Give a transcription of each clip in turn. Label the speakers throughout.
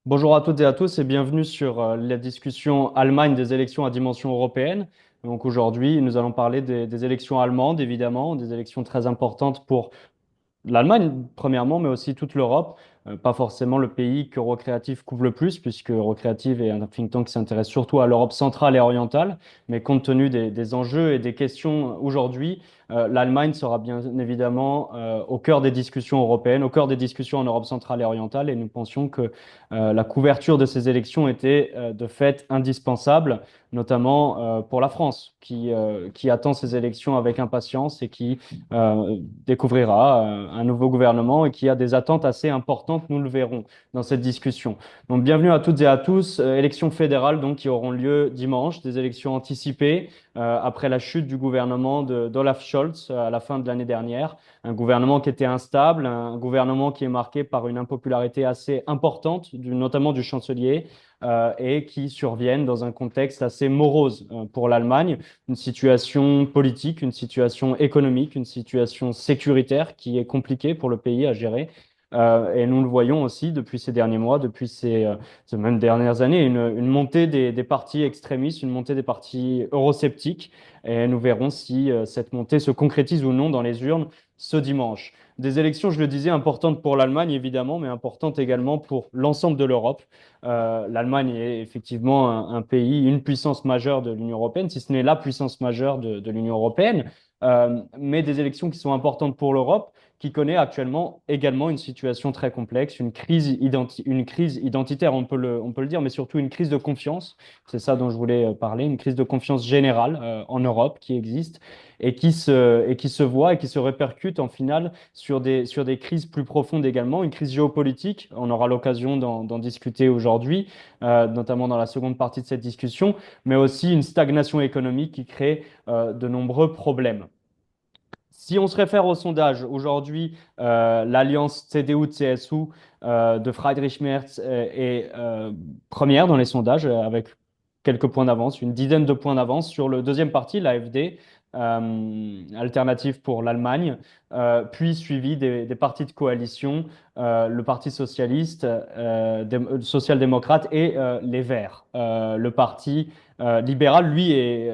Speaker 1: Bonjour à toutes et à tous et bienvenue sur la discussion Allemagne des élections à dimension européenne. Donc aujourd'hui, nous allons parler des élections allemandes, évidemment, des élections très importantes pour l'Allemagne, premièrement, mais aussi toute l'Europe. Pas forcément le pays qu'Eurocréatif couvre le plus, puisque Eurocréative est un think tank qui s'intéresse surtout à l'Europe centrale et orientale. Mais compte tenu des enjeux et des questions aujourd'hui, l'Allemagne sera bien évidemment au cœur des discussions européennes, au cœur des discussions en Europe centrale et orientale. Et nous pensions que la couverture de ces élections était de fait indispensable, notamment pour la France, qui attend ces élections avec impatience et qui découvrira un nouveau gouvernement et qui a des attentes assez importantes, nous le verrons dans cette discussion. Donc bienvenue à toutes et à tous. Élections fédérales donc, qui auront lieu dimanche, des élections anticipées après la chute du gouvernement d'Olaf Scholz à la fin de l'année dernière. Un gouvernement qui était instable, un gouvernement qui est marqué par une impopularité assez importante, notamment du chancelier, et qui surviennent dans un contexte assez morose pour l'Allemagne, une situation politique, une situation économique, une situation sécuritaire qui est compliquée pour le pays à gérer. Et nous le voyons aussi depuis ces derniers mois, depuis ces même dernières années, une montée des partis extrémistes, une montée des partis eurosceptiques. Et nous verrons si cette montée se concrétise ou non dans les urnes ce dimanche. Des élections, je le disais, importantes pour l'Allemagne, évidemment, mais importantes également pour l'ensemble de l'Europe. L'Allemagne est effectivement un pays, une puissance majeure de l'Union européenne, si ce n'est la puissance majeure de l'Union européenne, mais des élections qui sont importantes pour l'Europe, qui connaît actuellement également une situation très complexe, une crise identitaire, on peut le dire, mais surtout une crise de confiance. C'est ça dont je voulais parler, une crise de confiance générale en Europe qui existe et qui se voit et qui se répercute en finale sur des crises plus profondes également, une crise géopolitique. On aura l'occasion d'en discuter aujourd'hui, notamment dans la seconde partie de cette discussion, mais aussi une stagnation économique qui crée de nombreux problèmes. Si on se réfère au sondage, aujourd'hui, l'alliance CDU-CSU de Friedrich Merz est première dans les sondages avec quelques points d'avance, une dizaine de points d'avance sur le deuxième parti, l'AfD, alternative pour l'Allemagne, puis suivi des partis de coalition, le Parti socialiste, social-démocrate et les Verts. Le parti libéral, lui, est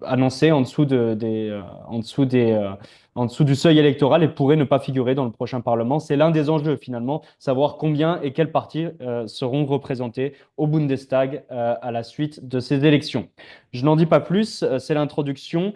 Speaker 1: annoncé en dessous en dessous du seuil électoral et pourrait ne pas figurer dans le prochain Parlement. C'est l'un des enjeux finalement, savoir combien et quels partis seront représentés au Bundestag à la suite de ces élections. Je n'en dis pas plus, c'est l'introduction,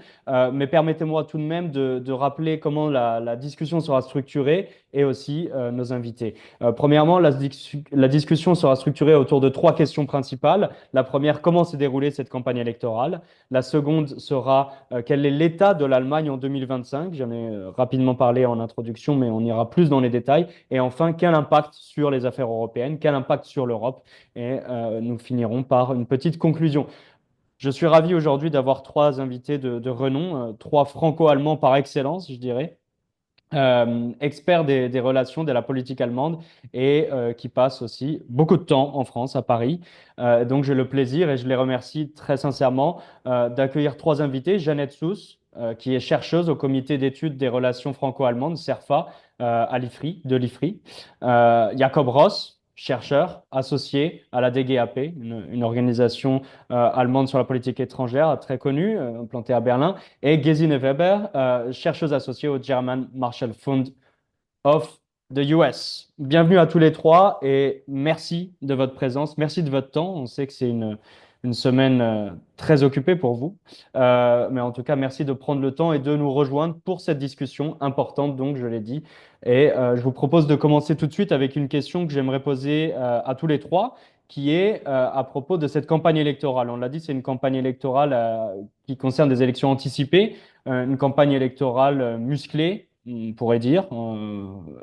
Speaker 1: mais permettez-moi tout de même de rappeler comment la discussion sera structurée et aussi nos invités. Premièrement, la discussion sera structurée autour de trois questions principales. La première, comment s'est déroulée cette campagne électorale? La seconde sera quel est l'état de l'Allemagne en 2025? J'en ai rapidement parlé en introduction, mais on ira plus dans les détails. Et enfin, quel impact sur les affaires européennes? Quel impact sur l'Europe? Et nous finirons par une petite conclusion. Je suis ravi aujourd'hui d'avoir trois invités de renom, trois franco-allemands par excellence, je dirais, experts des relations, de la politique allemande et qui passent aussi beaucoup de temps en France, à Paris. Donc j'ai le plaisir et je les remercie très sincèrement d'accueillir trois invités. Jeannette Souss, qui est chercheuse au comité d'études des relations franco-allemandes, CERFA, à l'IFRI, de l'IFRI. Jacob Ross, chercheur associé à la DGAP, une organisation allemande sur la politique étrangère très connue, implantée à Berlin, et Gesine Weber, chercheuse associée au German Marshall Fund of the US. Bienvenue à tous les trois et merci de votre présence, merci de votre temps. On sait que c'est une semaine très occupée pour vous, mais en tout cas, merci de prendre le temps et de nous rejoindre pour cette discussion importante, donc je l'ai dit. Et je vous propose de commencer tout de suite avec une question que j'aimerais poser à tous les trois, qui est à propos de cette campagne électorale. On l'a dit, c'est une campagne électorale qui concerne des élections anticipées, une campagne électorale musclée, on pourrait dire.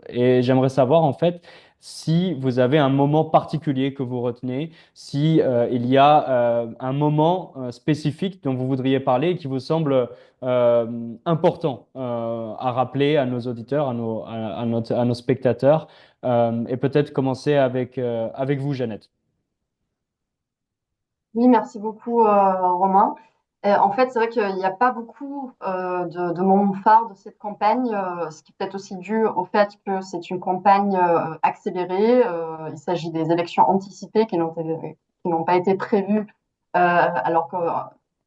Speaker 1: Et j'aimerais savoir en fait si vous avez un moment particulier que vous retenez, si il y a un moment spécifique dont vous voudriez parler et qui vous semble important à rappeler à nos auditeurs, à nos spectateurs, et peut-être commencer avec vous, Jeannette.
Speaker 2: Oui, merci beaucoup, Romain. En fait, c'est vrai qu'il n'y a pas beaucoup de moments phares de cette campagne, ce qui est peut-être aussi dû au fait que c'est une campagne accélérée. Il s'agit des élections anticipées qui n'ont pas été prévues, alors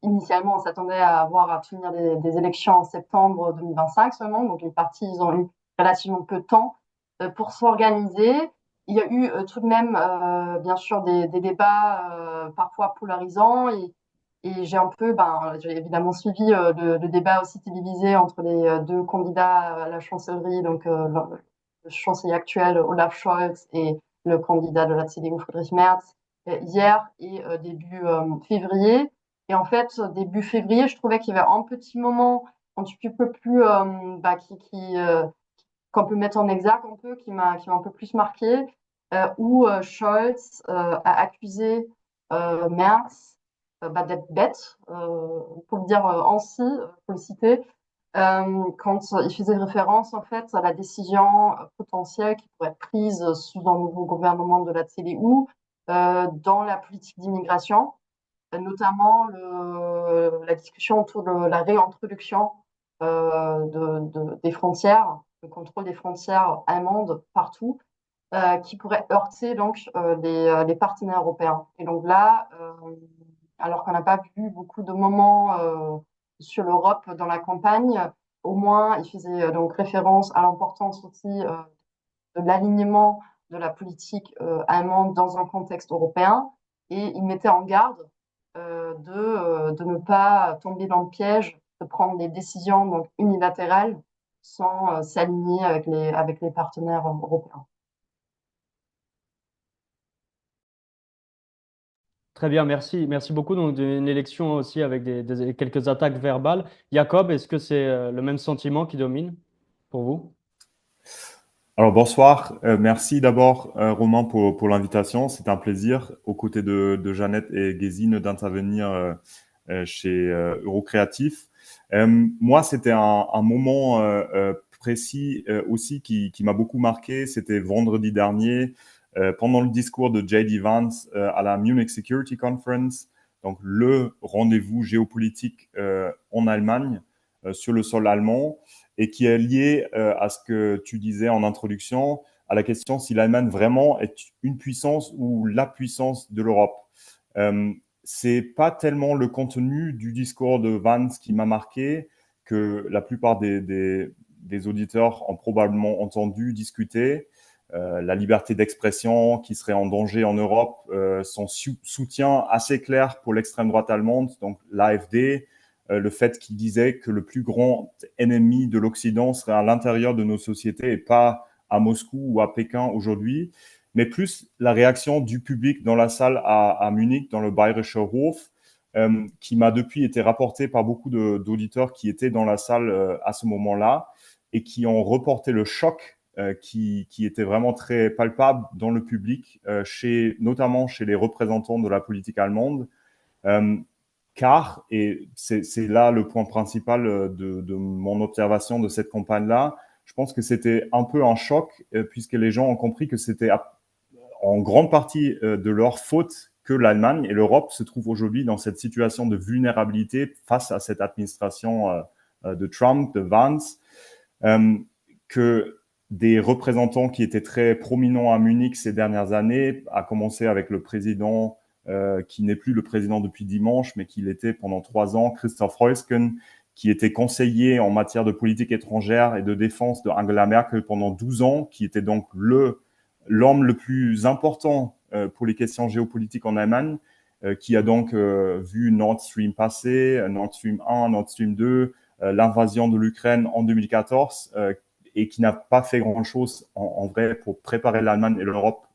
Speaker 2: qu'initialement, on s'attendait à avoir à tenir des élections en septembre 2025 seulement. Donc, les partis, ils ont eu relativement peu de temps pour s'organiser. Il y a eu tout de même, bien sûr, des débats parfois polarisants. Et j'ai un peu, j'ai évidemment suivi le débat aussi télévisé entre les deux candidats à la chancellerie, donc le chancelier actuel Olaf Scholz et le candidat de la CDU Friedrich Merz hier et début février. Et en fait, début février, je trouvais qu'il y avait un petit moment un petit peu plus qu'on peut mettre en exergue un peu, qui m'a un peu plus marqué, où Scholz a accusé Merz d'être bête, pour le dire ainsi, pour le citer, quand il faisait référence en fait à la décision potentielle qui pourrait être prise sous un nouveau gouvernement de la CDU dans la politique d'immigration, notamment la discussion autour de la réintroduction des frontières, le contrôle des frontières allemandes partout, qui pourrait heurter donc les partenaires européens. Et donc là, alors qu'on n'a pas vu beaucoup de moments sur l'Europe dans la campagne, au moins il faisait donc référence à l'importance aussi de l'alignement de la politique allemande dans un contexte européen et il mettait en garde de ne pas tomber dans le piège de prendre des décisions donc unilatérales sans s'aligner avec les partenaires européens.
Speaker 1: Très bien, merci. Merci beaucoup. Donc, d'une élection aussi avec quelques attaques verbales. Jacob, est-ce que c'est le même sentiment qui domine pour vous?
Speaker 3: Alors bonsoir, merci d'abord Romain pour l'invitation, c'est un plaisir aux côtés de Jeannette et Gesine d'intervenir chez Eurocréatif. Moi c'était un moment précis aussi qui m'a beaucoup marqué, c'était vendredi dernier pendant le discours de J.D. Vance à la Munich Security Conference, donc le rendez-vous géopolitique en Allemagne sur le sol allemand et qui est lié à ce que tu disais en introduction, à la question si l'Allemagne vraiment est une puissance ou la puissance de l'Europe. Euh, c'est pas tellement le contenu du discours de Vance qui m'a marqué, que la plupart des auditeurs ont probablement entendu discuter. La liberté d'expression qui serait en danger en Europe, son soutien assez clair pour l'extrême droite allemande, donc l'AfD, le fait qu'il disait que le plus grand ennemi de l'Occident serait à l'intérieur de nos sociétés et pas à Moscou ou à Pékin aujourd'hui, mais plus la réaction du public dans la salle à Munich, dans le Bayerischer Hof, qui m'a depuis été rapporté par beaucoup d'auditeurs qui étaient dans la salle à ce moment-là et qui ont reporté le choc qui était vraiment très palpable dans le public, notamment chez les représentants de la politique allemande. Euh, Car, et c'est là le point principal de mon observation de cette campagne-là, je pense que c'était un peu un choc, puisque les gens ont compris que c'était en grande partie de leur faute que l'Allemagne et l'Europe se trouvent aujourd'hui dans cette situation de vulnérabilité face à cette administration de Trump, de Vance, euh, que des représentants qui étaient très prominents à Munich ces dernières années, à commencer avec le président qui n'est plus le président depuis dimanche, mais qui l'était pendant 3 ans, Christoph Heusgen, qui était conseiller en matière de politique étrangère et de défense de Angela Merkel pendant 12 ans, qui était donc l'homme le plus important pour les questions géopolitiques en Allemagne, qui a donc vu Nord Stream passer, Nord Stream 1, Nord Stream 2, l'invasion de l'Ukraine en 2014, et qui n'a pas fait grand-chose en vrai pour préparer l'Allemagne et l'Europe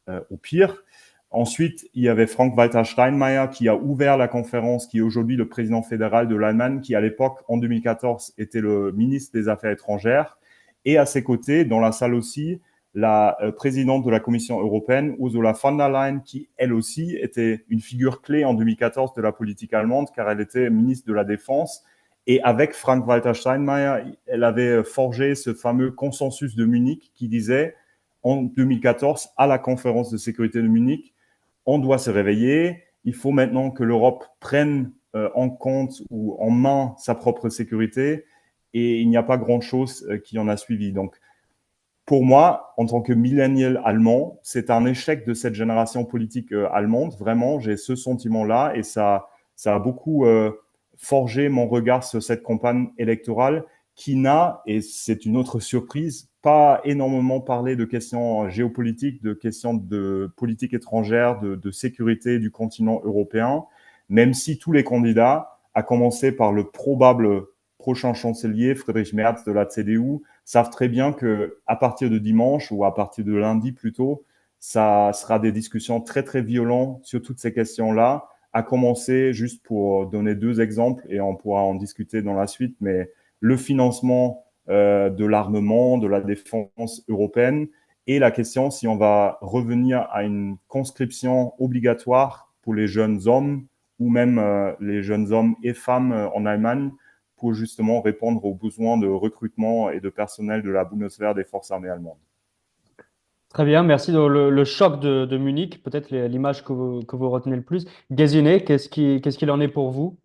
Speaker 3: au pire. Ensuite, il y avait Frank-Walter Steinmeier qui a ouvert la conférence, qui est aujourd'hui le président fédéral de l'Allemagne, qui à l'époque, en 2014, était le ministre des Affaires étrangères. Et à ses côtés, dans la salle aussi, la présidente de la Commission européenne, Ursula von der Leyen, qui elle aussi était une figure clé en 2014 de la politique allemande, car elle était ministre de la Défense. Et avec Frank-Walter Steinmeier, elle avait forgé ce fameux consensus de Munich qui disait en 2014, à la conférence de sécurité de Munich, on doit se réveiller. Il faut maintenant que l'Europe prenne en compte ou en main sa propre sécurité et il n'y a pas grand-chose qui en a suivi. Donc, pour moi, en tant que millénial allemand, c'est un échec de cette génération politique allemande. Vraiment, j'ai ce sentiment-là et ça a beaucoup forgé mon regard sur cette campagne électorale qui n'a, et c'est une autre surprise, pas énormément parlé de questions géopolitiques, de questions de politique étrangère, de sécurité du continent européen, même si tous les candidats, à commencer par le probable prochain chancelier, Friedrich Merz de la CDU, savent très bien que à partir de dimanche ou à partir de lundi plutôt, ça sera des discussions très très violentes sur toutes ces questions-là. À commencer, juste pour donner deux exemples et on pourra en discuter dans la suite, mais le financement de l'armement, de la défense européenne et la question si on va revenir à une conscription obligatoire pour les jeunes hommes ou même les jeunes hommes et femmes en Allemagne pour justement répondre aux besoins de recrutement et de personnel de la Bundeswehr des forces armées allemandes.
Speaker 1: Très bien, merci. Donc, le choc de Munich, peut-être l'image que vous retenez le plus. Gesine, qu'est-ce qu'il en est pour vous?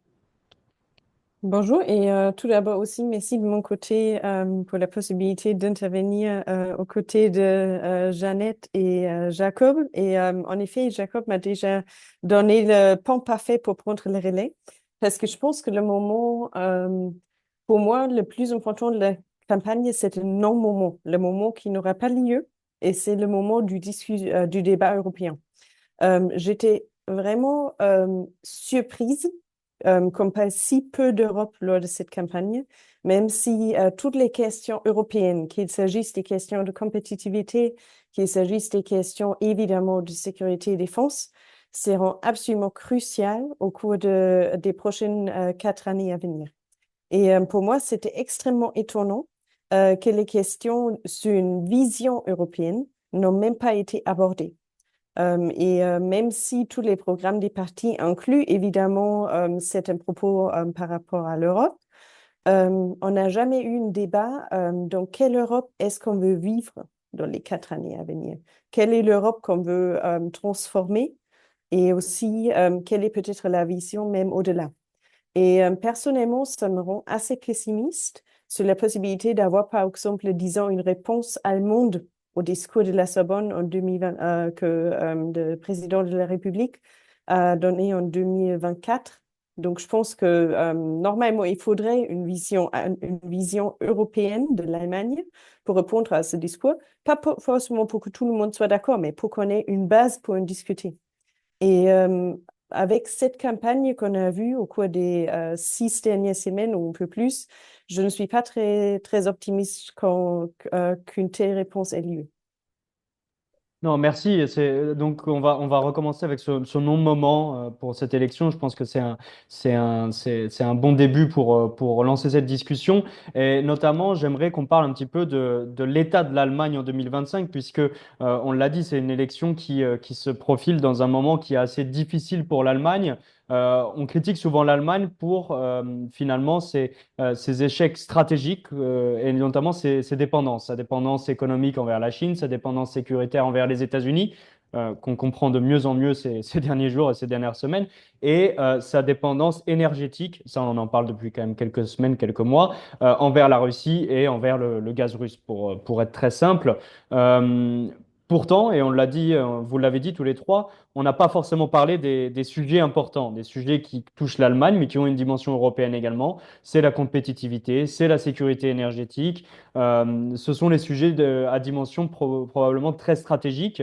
Speaker 4: Bonjour et tout d'abord aussi merci de mon côté pour la possibilité d'intervenir aux côtés de Jeannette et Jacob. Et en effet, Jacob m'a déjà donné le pan parfait pour prendre le relais parce que je pense que le moment, pour moi, le plus important de la campagne, c'est le non-moment, le moment qui n'aura pas lieu et c'est le moment du débat européen. J'étais vraiment surprise qu'on parle si peu d'Europe lors de cette campagne, même si toutes les questions européennes, qu'il s'agisse des questions de compétitivité, qu'il s'agisse des questions évidemment de sécurité et défense, seront absolument cruciales au cours des prochaines 4 années à venir. Et pour moi, c'était extrêmement étonnant que les questions sur une vision européenne n'ont même pas été abordées. Même si tous les programmes des partis incluent évidemment certains propos par rapport à l'Europe, on n'a jamais eu un débat dans quelle Europe est-ce qu'on veut vivre dans les 4 années à venir? Quelle est l'Europe qu'on veut transformer? Et aussi, quelle est peut-être la vision même au-delà? Et personnellement, ça me rend assez pessimiste sur la possibilité d'avoir, par exemple, disons, une réponse allemande au discours de la Sorbonne en 2020, que le président de la République a donné en 2024. Donc, je pense que normalement, il faudrait une vision européenne de l'Allemagne pour répondre à ce discours. Pas forcément pour que tout le monde soit d'accord, mais pour qu'on ait une base pour en discuter. Et avec cette campagne qu'on a vue au cours des 6 dernières semaines ou un peu plus, je ne suis pas très, très optimiste qu'une telle réponse ait lieu.
Speaker 1: Non, merci. Donc, on va recommencer avec ce non-moment pour cette élection. Je pense que c'est un bon début pour lancer cette discussion. Et notamment, j'aimerais qu'on parle un petit peu de l'état de l'Allemagne en 2025, puisque, on l'a dit, c'est une élection qui se profile dans un moment qui est assez difficile pour l'Allemagne. On critique souvent l'Allemagne pour finalement ses échecs stratégiques et notamment ses dépendances, sa dépendance économique envers la Chine, sa dépendance sécuritaire envers les États-Unis, qu'on comprend de mieux en mieux ces derniers jours et ces dernières semaines, et sa dépendance énergétique, ça on en parle depuis quand même quelques semaines, quelques mois, envers la Russie et envers le gaz russe, pour être très simple. Euh, Pourtant, et on l'a dit, vous l'avez dit tous les trois, on n'a pas forcément parlé des sujets importants, des sujets qui touchent l'Allemagne, mais qui ont une dimension européenne également. C'est la compétitivité, c'est la sécurité énergétique. Ce sont les sujets à dimension probablement très stratégique,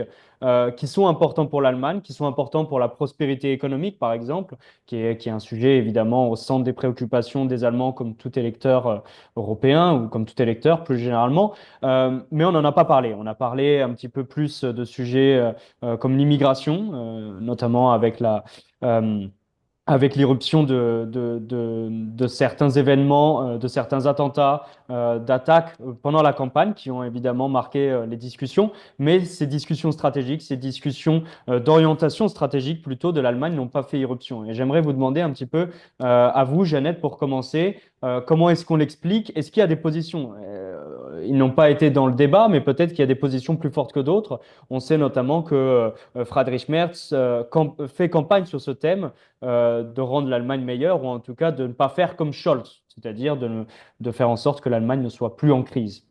Speaker 1: qui sont importants pour l'Allemagne, qui sont importants pour la prospérité économique, par exemple, qui est un sujet évidemment au centre des préoccupations des Allemands, comme tout électeur européen ou comme tout électeur plus généralement. Mais on n'en a pas parlé. On a parlé un petit peu plus de sujets comme l'immigration, notamment euh, avec l'irruption de certains événements, de certains attentats, d'attaques pendant la campagne qui ont évidemment marqué les discussions. Mais ces discussions stratégiques, ces discussions d'orientation stratégique plutôt de l'Allemagne n'ont pas fait irruption. Et j'aimerais vous demander un petit peu, à vous, Jeannette, pour commencer, comment est-ce qu'on l'explique? Est-ce qu'il y a des positions? ils n'ont pas été dans le débat, mais peut-être qu'il y a des positions plus fortes que d'autres. On sait notamment que Friedrich Merz fait campagne sur ce thème de rendre l'Allemagne meilleure, ou en tout cas de ne pas faire comme Scholz, c'est-à-dire de faire en sorte que l'Allemagne ne soit plus en crise.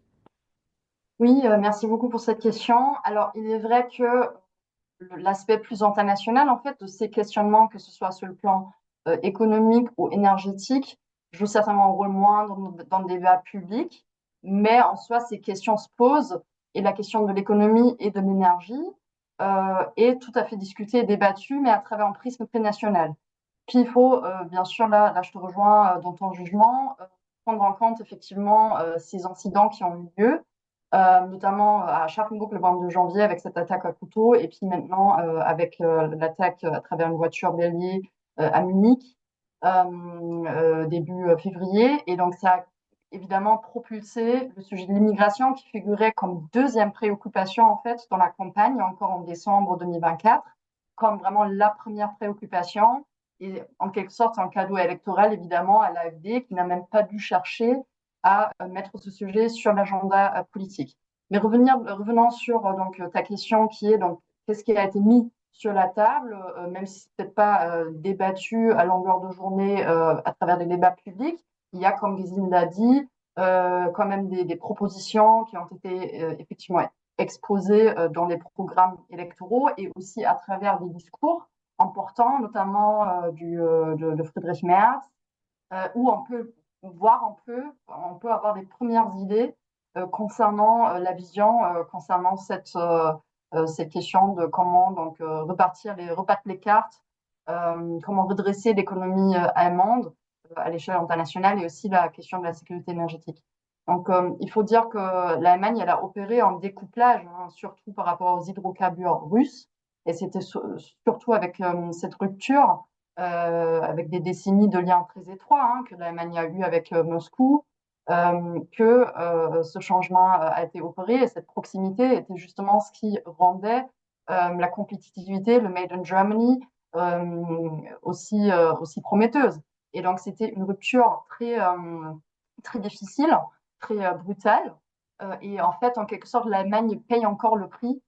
Speaker 2: Oui, merci beaucoup pour cette question. Alors, il est vrai que l'aspect plus international, en fait, de ces questionnements, que ce soit sur le plan économique ou énergétique, joue certainement un rôle moindre dans le débat public, mais en soi, ces questions se posent et la question de l'économie et de l'énergie est tout à fait discutée et débattue, mais à travers un prisme très national. Puis il faut, bien sûr, là je te rejoins dans ton jugement, prendre en compte effectivement ces incidents qui ont eu lieu, notamment à Schaffenburg le 22 janvier avec cette attaque à couteau, et puis maintenant avec l'attaque à travers une voiture bélier à Munich début février. Et donc ça a évidemment propulsé le sujet de l'immigration qui figurait comme deuxième préoccupation en fait dans la campagne, encore en décembre 2024, comme vraiment la première préoccupation et en quelque sorte un cadeau électoral évidemment à l'AfD qui n'a même pas dû chercher à mettre ce sujet sur l'agenda politique. Mais revenant sur donc ta question qui est donc qu'est-ce qui a été mis sur la table, même si c'est peut-être pas débattu à longueur de journée à travers des débats publics, il y a, comme Gesine l'a dit, quand même des propositions qui ont été effectivement exposées dans les programmes électoraux et aussi à travers des discours importants, notamment de Friedrich Merz, où on peut avoir des premières idées concernant la vision, concernant cette question de comment donc rebattre les cartes, comment redresser l'économie allemande à l'échelle internationale et aussi la question de la sécurité énergétique. Donc, il faut dire que l'Allemagne, elle a opéré en découplage, hein, surtout par rapport aux hydrocarbures russes, et c'était surtout avec cette rupture avec des décennies de liens très étroits hein, que l'Allemagne a eu avec Moscou, que ce changement a été opéré et cette proximité était justement ce qui rendait la compétitivité, le Made in Germany, aussi prometteuse. Et donc c'était une rupture très difficile, très brutale. Et en fait, en quelque sorte, l'Allemagne paye encore le prix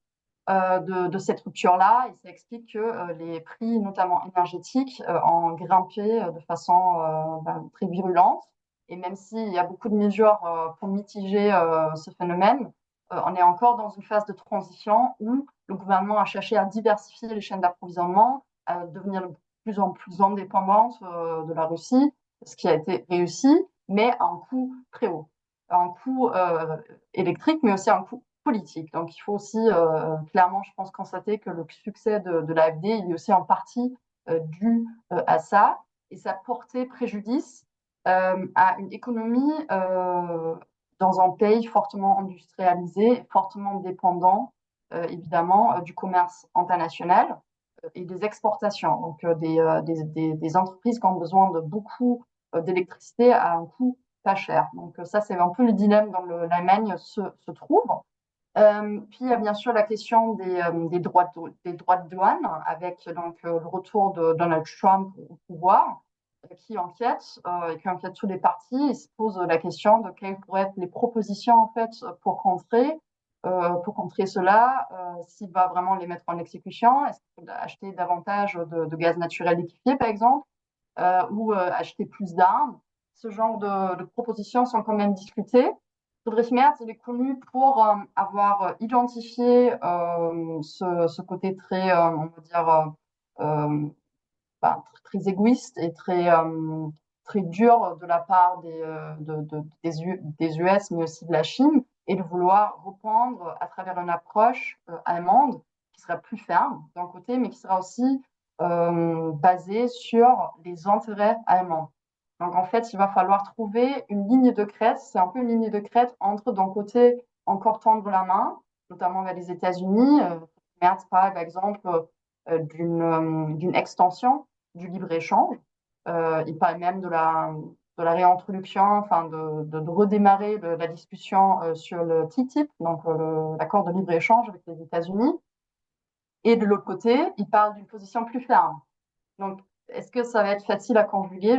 Speaker 2: de cette rupture-là. Et ça explique que les prix, notamment énergétiques, ont grimpé de façon très virulente. Et même s'il y a beaucoup de mesures pour mitiger ce phénomène, on est encore dans une phase de transition où le gouvernement a cherché à diversifier les chaînes d'approvisionnement, à devenir de plus en plus indépendante de la Russie, ce qui a été réussi, mais à un coût très haut. Un coût électrique, mais aussi un coût politique. Donc il faut aussi clairement, je pense, constater que le succès de l'AfD il est aussi en partie dû à ça et ça portait préjudice à une économie dans un pays fortement industrialisé, fortement dépendant évidemment du commerce international et des exportations. Donc des entreprises qui ont besoin de beaucoup d'électricité à un coût pas cher. Donc ça, c'est un peu le dilemme dans l'Allemagne se trouve. Puis il y a bien sûr la question des droits de douane avec donc le retour de Donald Trump au pouvoir qui inquiète tous les partis et se pose la question de quelles pourraient être les propositions en fait pour contrer cela, s'il va vraiment les mettre en exécution, est-ce qu'il faut acheter davantage de gaz naturel liquéfié par exemple ou acheter plus d'armes. Ce genre de propositions sont quand même discutées. Friedrich Merz, il est connu pour avoir identifié ce côté très, on va dire, très égoïste et très dur de la part des US, mais aussi de la Chine, et de vouloir reprendre à travers une approche allemande qui sera plus ferme d'un côté, mais qui sera aussi basée sur les intérêts allemands. Donc en fait, il va falloir trouver une ligne de crête. C'est un peu une ligne de crête entre d'un côté encore tendre la main, notamment vers les États-Unis. Merz parle par exemple d'une extension du libre-échange. Il parle même de la réintroduction, enfin de redémarrer la discussion sur le TTIP, donc l'accord de libre-échange avec les États-Unis. Et de l'autre côté, il parle d'une position plus ferme. Donc, est-ce que ça va être facile à conjuguer?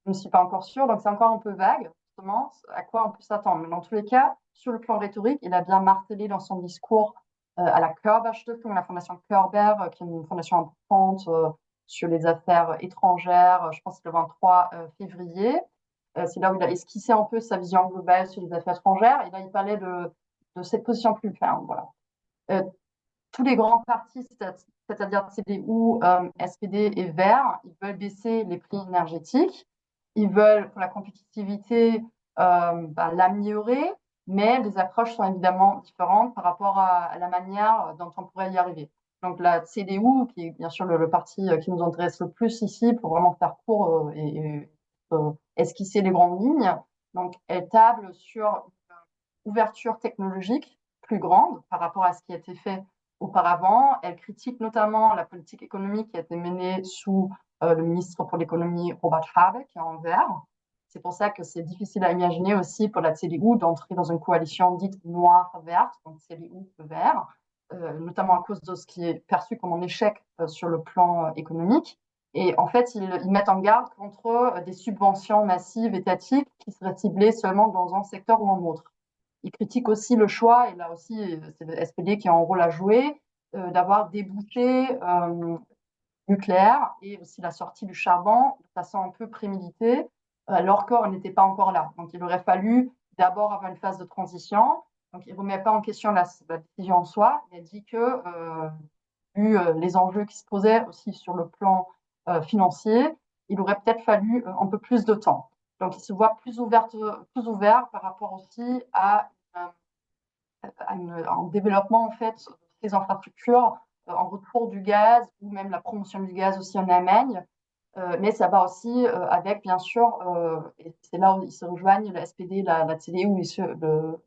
Speaker 2: Je ne suis pas encore sûre, donc c'est encore un peu vague. justement à quoi on peut s'attendre. Mais dans tous les cas, sur le plan rhétorique, il a bien martelé dans son discours à la Körber Stiftung, la fondation Körber, qui est une fondation importante sur les affaires étrangères, je pense que le 23 février. C'est là où il a esquissé un peu sa vision globale sur les affaires étrangères. Et là, il parlait de cette position plus ferme. Voilà. Tous les grands partis, c'est-à-dire CDU, SPD et Verts, ils veulent baisser les prix énergétiques. Ils veulent, pour la compétitivité, l'améliorer, mais les approches sont évidemment différentes par rapport à la manière dont on pourrait y arriver. Donc la CDU, qui est bien sûr le parti qui nous intéresse le plus ici, pour vraiment faire court et esquisser les grandes lignes, donc elle table sur une ouverture technologique plus grande par rapport à ce qui a été fait auparavant. Elle critique notamment la politique économique qui a été menée sous le ministre pour l'économie Robert Habeck, qui est en vert. C'est pour ça que c'est difficile à imaginer aussi pour la CDU d'entrer dans une coalition dite noire-verte, donc CDU-vert, notamment à cause de ce qui est perçu comme un échec sur le plan économique. Et en fait, ils mettent en garde contre des subventions massives étatiques qui seraient ciblées seulement dans un secteur ou un autre. Ils critiquent aussi le choix, et là aussi, c'est le SPD qui a un rôle à jouer, d'avoir des bouchées nucléaires et aussi la sortie du charbon de façon un peu préméditée, alors qu'on n'était pas encore là. Donc, il aurait fallu d'abord avoir une phase de transition. Donc, il ne remet pas en question la décision en soi. Il a dit que, vu les enjeux qui se posaient aussi sur le plan financier, il aurait peut-être fallu un peu plus de temps. Donc, il se voit plus ouvert par rapport aussi à un développement en fait des infrastructures en retour du gaz ou même la promotion du gaz aussi en Allemagne. Mais ça va aussi avec, bien sûr, et c'est là où ils se rejoignent, la SPD, la CDU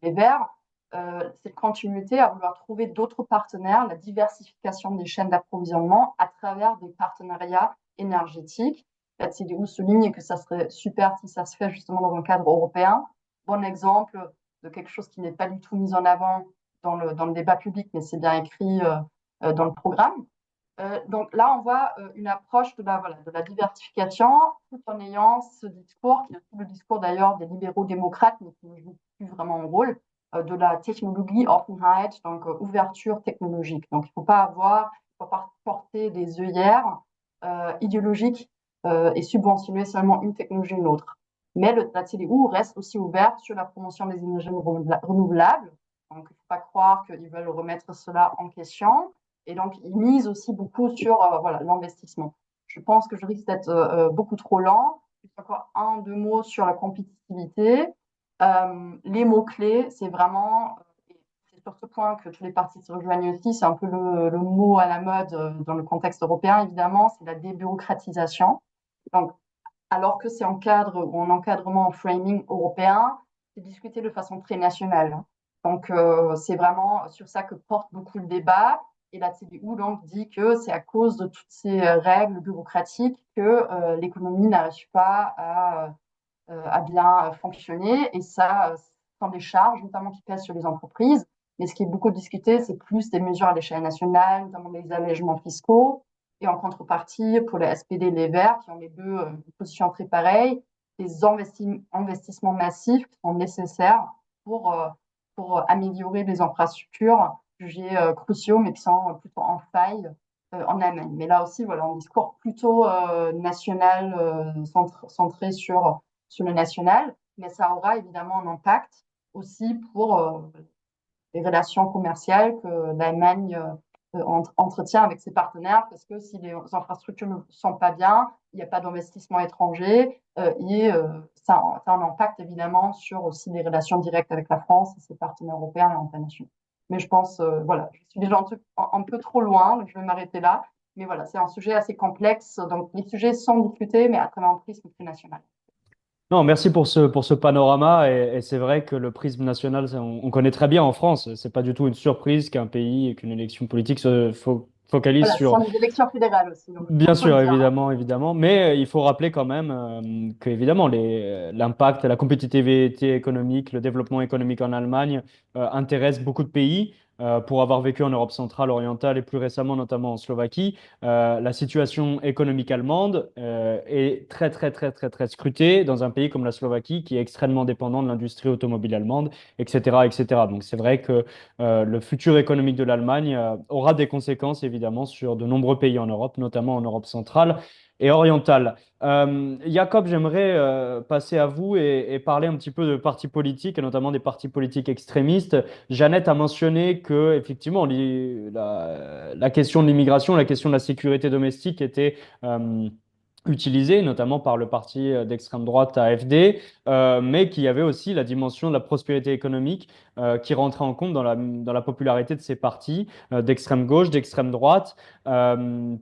Speaker 2: les Verts, cette continuité à vouloir trouver d'autres partenaires, la diversification des chaînes d'approvisionnement à travers des partenariats énergétiques. La CDU souligne que ça serait super si ça se fait justement dans un cadre européen. Bon exemple de quelque chose qui n'est pas du tout mis en avant dans le débat public, mais c'est bien écrit dans le programme. Donc là, on voit une approche de la diversification, tout en ayant ce discours, qui est le discours d'ailleurs des libéraux démocrates, mais qui ne joue plus vraiment un rôle, de la technologie Offenheit, donc ouverture technologique. Donc il ne faut pas porter des œillères idéologiques et subventionner seulement une technologie ou une autre. Mais la CDU reste aussi ouverte sur la promotion des énergies renouvelables. Donc il ne faut pas croire qu'ils veulent remettre cela en question. Et donc, ils misent aussi beaucoup sur l'investissement. Je pense que je risque d'être beaucoup trop lent. Juste encore deux mots sur la compétitivité. Les mots-clés, c'est vraiment, c'est sur ce point que tous les partis se rejoignent aussi, c'est un peu le mot à la mode dans le contexte européen, évidemment, c'est la débureaucratisation. Donc, alors que c'est un cadre ou un encadrement en framing européen, c'est discuté de façon très nationale. Donc, c'est vraiment sur ça que porte beaucoup le débat. Et la CDU donc dit que c'est à cause de toutes ces règles bureaucratiques que l'économie n'arrive pas à bien fonctionner. Et ça sont des charges, notamment qui pèsent sur les entreprises. Mais ce qui est beaucoup discuté, c'est plus des mesures à l'échelle nationale, notamment les allègements fiscaux. Et en contrepartie, pour les SPD et les Verts, qui ont les deux positions très pareilles, des investissements massifs qui sont nécessaires pour améliorer les infrastructures jugés cruciaux, mais qui sont plutôt en faille en Allemagne. Mais là aussi, voilà, un discours plutôt national, centré sur le national, mais ça aura évidemment un impact aussi pour les relations commerciales que l'Allemagne entretient avec ses partenaires, parce que si les infrastructures ne sont pas bien, il n'y a pas d'investissement étranger, et ça a un impact évidemment sur aussi les relations directes avec la France et ses partenaires européens et internationaux. Mais je pense, voilà, je suis déjà un peu trop loin, donc je vais m'arrêter là. Mais voilà, c'est un sujet assez complexe, donc les sujets sont discutés, mais à travers un prisme très national.
Speaker 1: Non, merci pour ce panorama. Et c'est vrai que le prisme national, on connaît très bien en France. C'est pas du tout une surprise qu'un pays et qu'une élection politique se focalise
Speaker 2: Voilà, ce
Speaker 1: sur.
Speaker 2: sont des élections fédérales aussi, donc
Speaker 1: Bien
Speaker 2: on peut le
Speaker 1: sûr,
Speaker 2: dire.
Speaker 1: évidemment, évidemment. Mais il faut rappeler quand même que, évidemment, l'impact, la compétitivité économique, le développement économique en Allemagne intéresse beaucoup de pays. pour avoir vécu en Europe centrale, orientale et plus récemment notamment en Slovaquie, la situation économique allemande est très, très, très, très, très scrutée dans un pays comme la Slovaquie qui est extrêmement dépendant de l'industrie automobile allemande, etc., etc. Donc c'est vrai que le futur économique de l'Allemagne aura des conséquences évidemment sur de nombreux pays en Europe, notamment en Europe centrale et orientale. Jacob, j'aimerais passer à vous et parler un petit peu de partis politiques, et notamment des partis politiques extrémistes. Jeannette a mentionné que, effectivement, la question de l'immigration, la question de la sécurité domestique était utilisée, notamment par le parti d'extrême droite AfD, mais qu'il y avait aussi la dimension de la prospérité économique qui rentrait en compte dans la popularité de ces partis d'extrême gauche, d'extrême droite,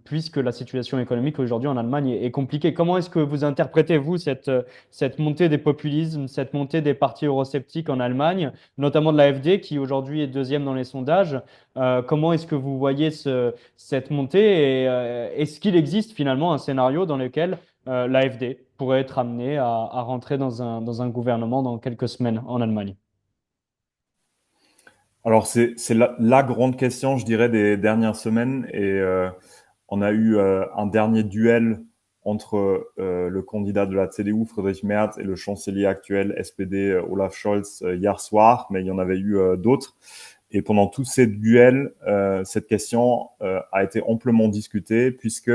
Speaker 1: puisque la situation économique aujourd'hui en Allemagne est compliquée. Comment est-ce que vous interprétez, vous, cette montée des populismes, cette montée des partis eurosceptiques en Allemagne, notamment de l'AfD, qui aujourd'hui est deuxième dans les sondages? Comment est-ce que vous voyez cette montée et est-ce qu'il existe finalement un scénario dans lequel l'AfD pourrait être amenée à rentrer dans un gouvernement dans quelques semaines en Allemagne?
Speaker 3: Alors, c'est la grande question, je dirais, des dernières semaines. Et on a eu un dernier duel entre le candidat de la CDU, Friedrich Merz, et le chancelier actuel SPD, Olaf Scholz, hier soir, mais il y en avait eu d'autres. Et pendant tous ces duels, cette question a été amplement discutée, puisque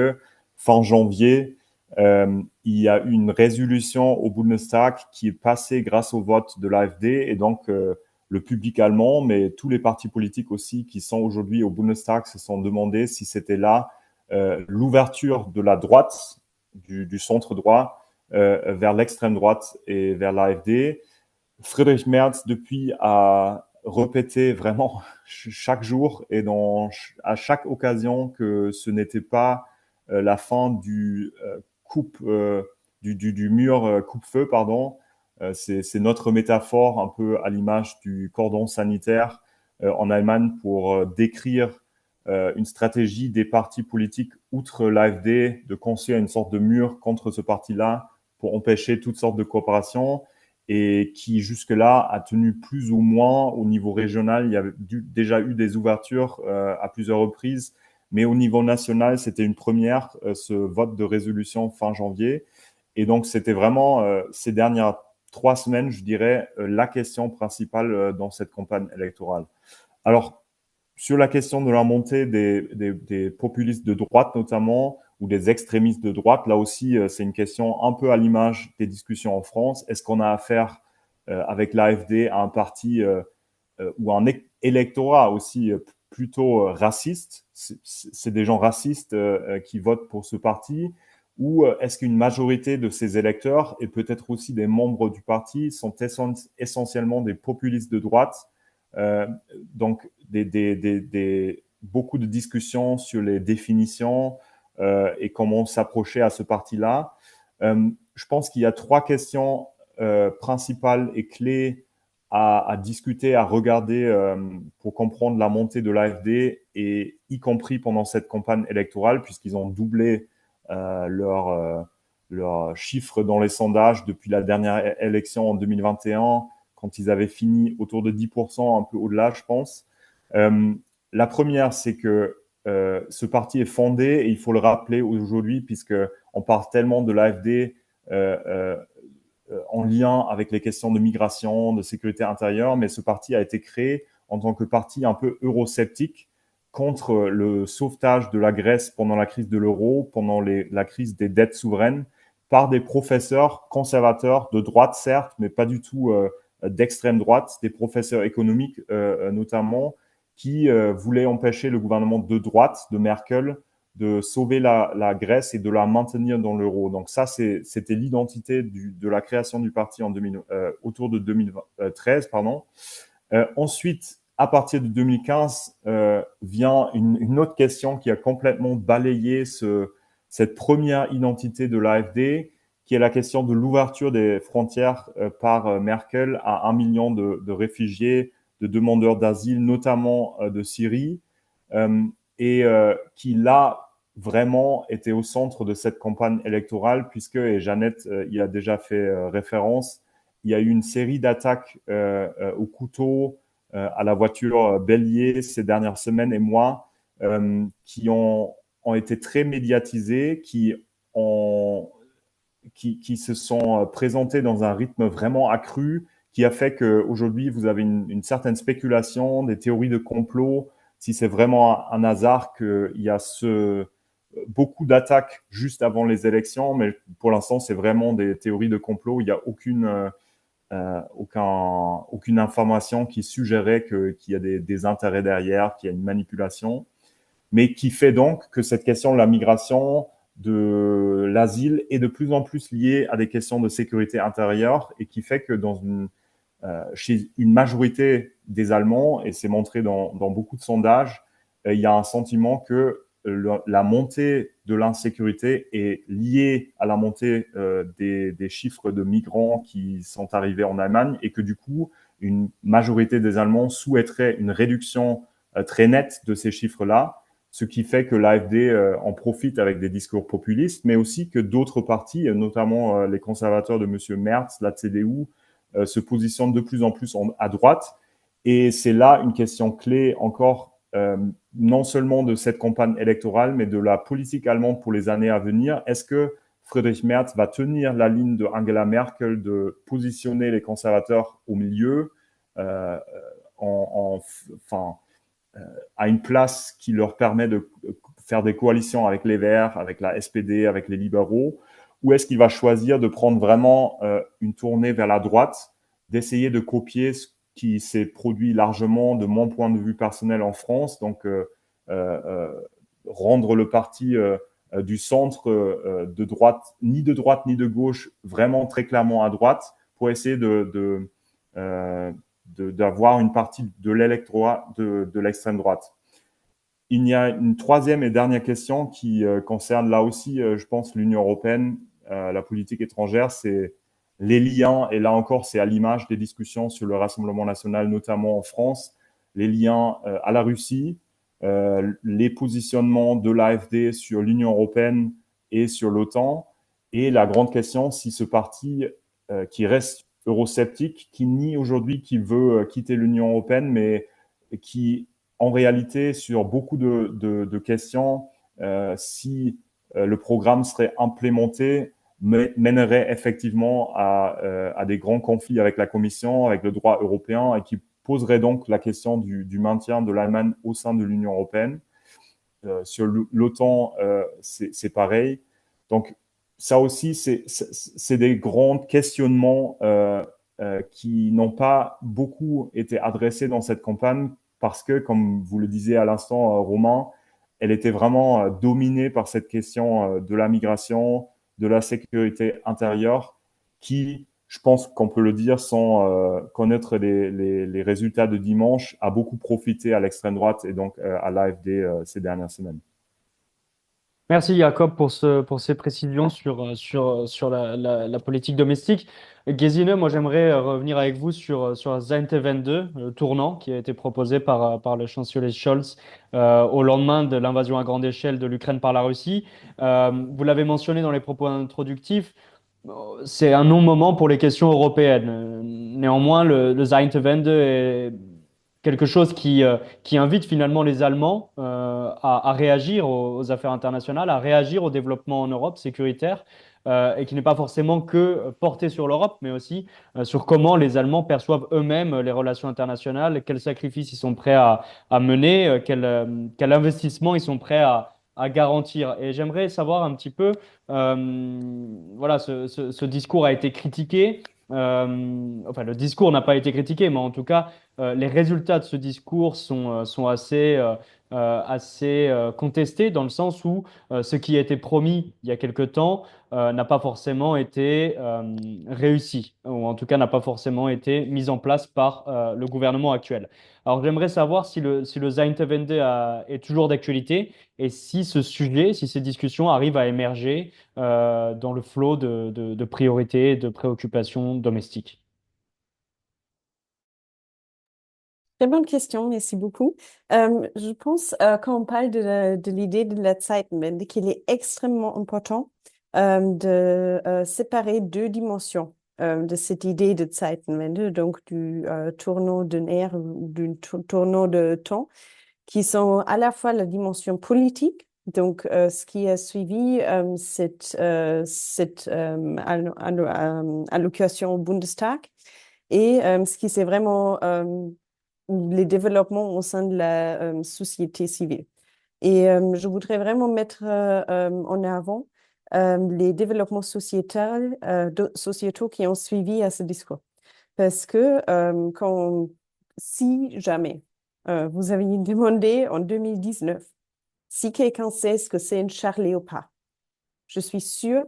Speaker 3: fin janvier, il y a eu une résolution au Bundestag qui est passée grâce au vote de l'AfD, et donc le public allemand, mais tous les partis politiques aussi qui sont aujourd'hui au Bundestag se sont demandé si c'était là l'ouverture de la droite, du centre droit, vers l'extrême droite et vers l'AfD. Friedrich Merz, depuis, a répété vraiment chaque jour et à chaque occasion que ce n'était pas la fin du mur coupe-feu, pardon. C'est notre métaphore un peu à l'image du cordon sanitaire en Allemagne pour décrire une stratégie des partis politiques outre l'AfD de construire une sorte de mur contre ce parti-là pour empêcher toutes sortes de coopérations et qui jusque-là a tenu plus ou moins au niveau régional. Il y avait déjà eu des ouvertures à plusieurs reprises, mais au niveau national, c'était une première, ce vote de résolution fin janvier. Et donc, c'était vraiment ces dernières 3 semaines, je dirais, la question principale dans cette campagne électorale. Alors, sur la question de la montée des populistes de droite notamment, ou des extrémistes de droite, là aussi, c'est une question un peu à l'image des discussions en France. Est-ce qu'on a affaire avec l'AfD à un parti ou un électorat aussi plutôt raciste? C'est des gens racistes qui votent pour ce parti? Ou est-ce qu'une majorité de ces électeurs, et peut-être aussi des membres du parti, sont essentiellement des populistes de droite? Euh, donc, beaucoup de discussions sur les définitions et comment s'approcher à ce parti-là. Je pense qu'il y a 3 questions principales et clés à discuter, à regarder pour comprendre la montée de l'AfD, et y compris pendant cette campagne électorale, puisqu'ils ont doublé leurs chiffres dans les sondages depuis la dernière élection en 2021, quand ils avaient fini autour de 10%, un peu au-delà, je pense. La première, c'est que ce parti est fondé, et il faut le rappeler aujourd'hui, puisqu'on parle tellement de l'AfD en lien avec les questions de migration, de sécurité intérieure, mais ce parti a été créé en tant que parti un peu eurosceptique contre le sauvetage de la Grèce pendant la crise de l'euro, pendant la crise des dettes souveraines, par des professeurs conservateurs de droite, certes, mais pas du tout d'extrême droite, des professeurs économiques notamment, qui voulaient empêcher le gouvernement de droite de Merkel de sauver la Grèce et de la maintenir dans l'euro. Donc ça, c'était l'identité de la création du parti autour de 2013. Pardon. Ensuite, à partir de 2015, vient une autre question qui a complètement balayé cette première identité de l'AfD, qui est la question de l'ouverture des frontières par Merkel à 1 million de réfugiés, de demandeurs d'asile, notamment de Syrie, et qui là vraiment était au centre de cette campagne électorale, puisque, et Jeannette y a déjà fait référence, il y a eu une série d'attaques au couteau à la voiture bélier ces dernières semaines et mois qui ont été très médiatisés, qui se sont présentés dans un rythme vraiment accru, qui a fait qu'aujourd'hui, vous avez une certaine spéculation, des théories de complot, si c'est vraiment un hasard qu'il y a beaucoup d'attaques juste avant les élections, mais pour l'instant, c'est vraiment des théories de complot. Il n'y a aucune information qui suggérait qu'il y a des intérêts derrière, qu'il y a une manipulation, mais qui fait donc que cette question de la migration, de l'asile est de plus en plus liée à des questions de sécurité intérieure et qui fait que chez une majorité des Allemands, et c'est montré dans beaucoup de sondages, il y a un sentiment que la montée de l'insécurité est liée à la montée des chiffres de migrants qui sont arrivés en Allemagne et que du coup, une majorité des Allemands souhaiterait une réduction très nette de ces chiffres-là, ce qui fait que l'AfD en profite avec des discours populistes, mais aussi que d'autres partis, notamment les conservateurs de M. Merz, la CDU, se positionnent de plus en plus à droite. Et c'est là une question clé encore, non seulement de cette campagne électorale, mais de la politique allemande pour les années à venir. Est-ce que Friedrich Merz va tenir la ligne de Angela Merkel de positionner les conservateurs au milieu, enfin, à une place qui leur permet de faire des coalitions avec les Verts, avec la SPD, avec les libéraux, ou est-ce qu'il va choisir de prendre vraiment une tournée vers la droite, d'essayer de copier ce qui s'est produit largement de mon point de vue personnel en France, donc rendre le parti du centre de droite ni de gauche, vraiment très clairement à droite, pour essayer d'avoir une partie de l'électorat de l'extrême droite. Il y a une troisième et dernière question qui concerne là aussi, je pense, l'Union européenne, la politique étrangère, c'est les liens, et là encore, c'est à l'image des discussions sur le Rassemblement national, notamment en France, les liens à la Russie, les positionnements de l'AfD sur l'Union européenne et sur l'OTAN, et la grande question, si ce parti qui reste eurosceptique, qui nie aujourd'hui qu'il veut quitter l'Union européenne, mais qui en réalité, sur beaucoup de questions, si le programme serait implémenté, mènerait effectivement à des grands conflits avec la Commission, avec le droit européen, et qui poserait donc la question du maintien de l'Allemagne au sein de l'Union européenne. Sur l'OTAN, c'est pareil. Donc, ça aussi, c'est des grands questionnements qui n'ont pas beaucoup été adressés dans cette campagne parce que, comme vous le disiez à l'instant, Romain, elle était vraiment dominée par cette question de la migration, de la sécurité intérieure, qui, je pense qu'on peut le dire sans connaître les résultats de dimanche, a beaucoup profité à l'extrême droite et donc à l'AfD ces dernières semaines.
Speaker 1: Merci Jacob pour ces précisions sur la politique domestique. Gesine, moi j'aimerais revenir avec vous sur Zeitenwende, le tournant qui a été proposé par le chancelier Scholz au lendemain de l'invasion à grande échelle de l'Ukraine par la Russie. Vous l'avez mentionné dans les propos introductifs, c'est un non-moment pour les questions européennes. Néanmoins, le Zeitenwende est quelque chose qui invite finalement les Allemands à réagir aux affaires internationales, à réagir au développement en Europe sécuritaire, et qui n'est pas forcément que porté sur l'Europe, mais aussi sur comment les Allemands perçoivent eux-mêmes les relations internationales, quels sacrifices ils sont prêts à mener, quel investissement ils sont prêts à garantir. Et j'aimerais savoir un petit peu, voilà, ce discours a été critiqué. Enfin, le discours n'a pas été critiqué, mais en tout cas, les résultats de ce discours sont assez contestés dans le sens où ce qui a été promis il y a quelque temps n'a pas forcément été réussi, ou en tout cas n'a pas forcément été mis en place par le gouvernement actuel. Alors j'aimerais savoir si le Zeitenwende est toujours d'actualité et si ce sujet, si ces discussions arrivent à émerger dans le flot de priorités et de préoccupations domestiques.
Speaker 4: Très bonne question, merci beaucoup. Je pense quand on parle de l'idée de la Zeitenwende, qu'il est extrêmement important de séparer deux dimensions. de cette idée de Zeitenwende, donc du tournant d'une ère ou d'un tournant de temps, qui sont à la fois la dimension politique, donc ce qui a suivi cette allocation au Bundestag, et ce qui c'est vraiment les développements au sein de la société civile. Et je voudrais vraiment mettre en avant les développements sociétaux qui ont suivi à ce discours. Parce que si jamais vous aviez demandé en 2019 si quelqu'un sait ce que c'est une char léopard, je suis sûre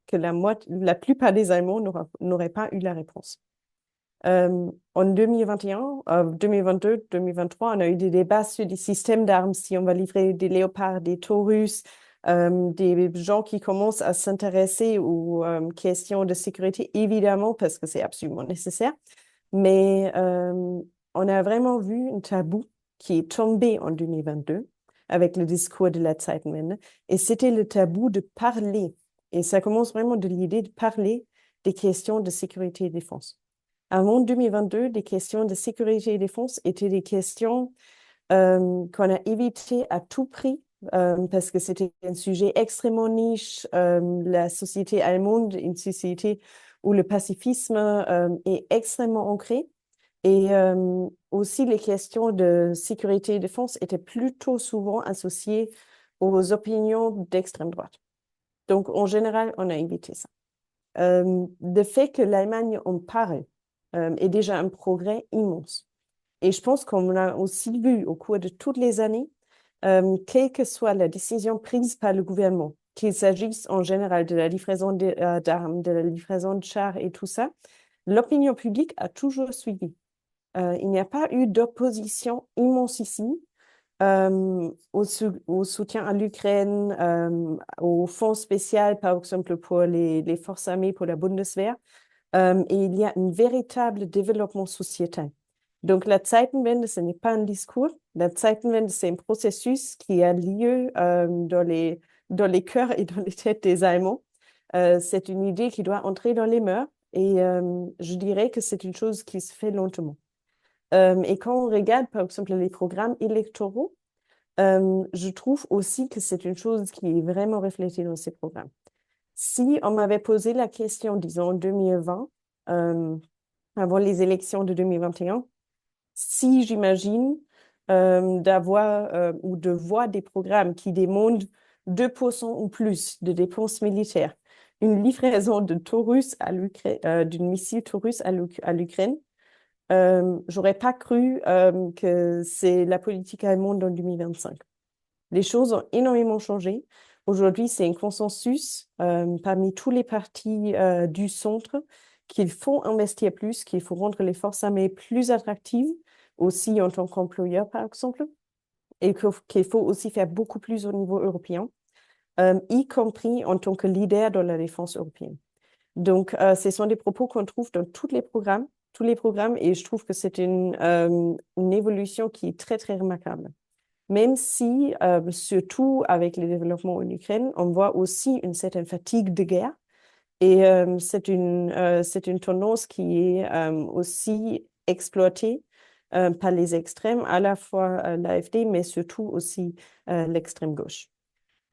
Speaker 4: que la plupart des Allemands n'auraient pas eu la réponse. En 2021, 2022, 2023, on a eu des débats sur des systèmes d'armes, si on va livrer des léopards, des taurus, des gens qui commencent à s'intéresser aux questions de sécurité, évidemment, parce que c'est absolument nécessaire. Mais on a vraiment vu un tabou qui est tombé en 2022 avec le discours de la Zeitenwende. Et c'était le tabou de parler. Et ça commence vraiment de l'idée de parler des questions de sécurité et défense. Avant 2022, les questions de sécurité et défense étaient des questions qu'on a évitées à tout prix parce que c'était un sujet extrêmement niche. La société allemande, une société où le pacifisme est extrêmement ancré. Et aussi, les questions de sécurité et défense étaient plutôt souvent associées aux opinions d'extrême droite. Donc, en général, on a évité ça. Le fait que l'Allemagne en parle est déjà un progrès immense. Et je pense qu'on l'a aussi vu au cours de toutes les années, quelle que soit la décision prise par le gouvernement, qu'il s'agisse en général de la livraison d'armes, de la livraison de chars et tout ça, l'opinion publique a toujours suivi. Il n'y a pas eu d'opposition immense ici au soutien à l'Ukraine, au fonds spécial, par exemple, pour les forces armées, pour la Bundeswehr. Et il y a un véritable développement sociétal. Donc, la Zeitenwende, ce n'est pas un discours. La Zeitenwende, c'est un processus qui a lieu dans les cœurs et dans les têtes des Allemands. C'est une idée qui doit entrer dans les mœurs. Et je dirais que c'est une chose qui se fait lentement. Et quand on regarde, par exemple, les programmes électoraux, je trouve aussi que c'est une chose qui est vraiment reflétée dans ces programmes. Si on m'avait posé la question, disons, en 2020, avant les élections de 2021, si j'imagine d'avoir ou de voir des programmes qui demandent 2% ou plus de dépenses militaires, une livraison de Taurus d'une missile Taurus à l'Ukraine, j'aurais pas cru que c'est la politique allemande en 2025. Les choses ont énormément changé. Aujourd'hui, c'est un consensus parmi tous les partis du centre qu'il faut investir plus, qu'il faut rendre les forces armées plus attractives, aussi en tant qu'employeur, par exemple, et qu'il faut aussi faire beaucoup plus au niveau européen, y compris en tant que leader dans la défense européenne. Donc, ce sont des propos qu'on trouve dans tous les programmes, et je trouve que c'est une évolution qui est très, très remarquable. Même si, surtout avec les développements en Ukraine, on voit aussi une certaine fatigue de guerre. Et c'est une tendance qui est aussi exploitée par les extrêmes, à la fois l'AfD, mais surtout aussi l'extrême gauche.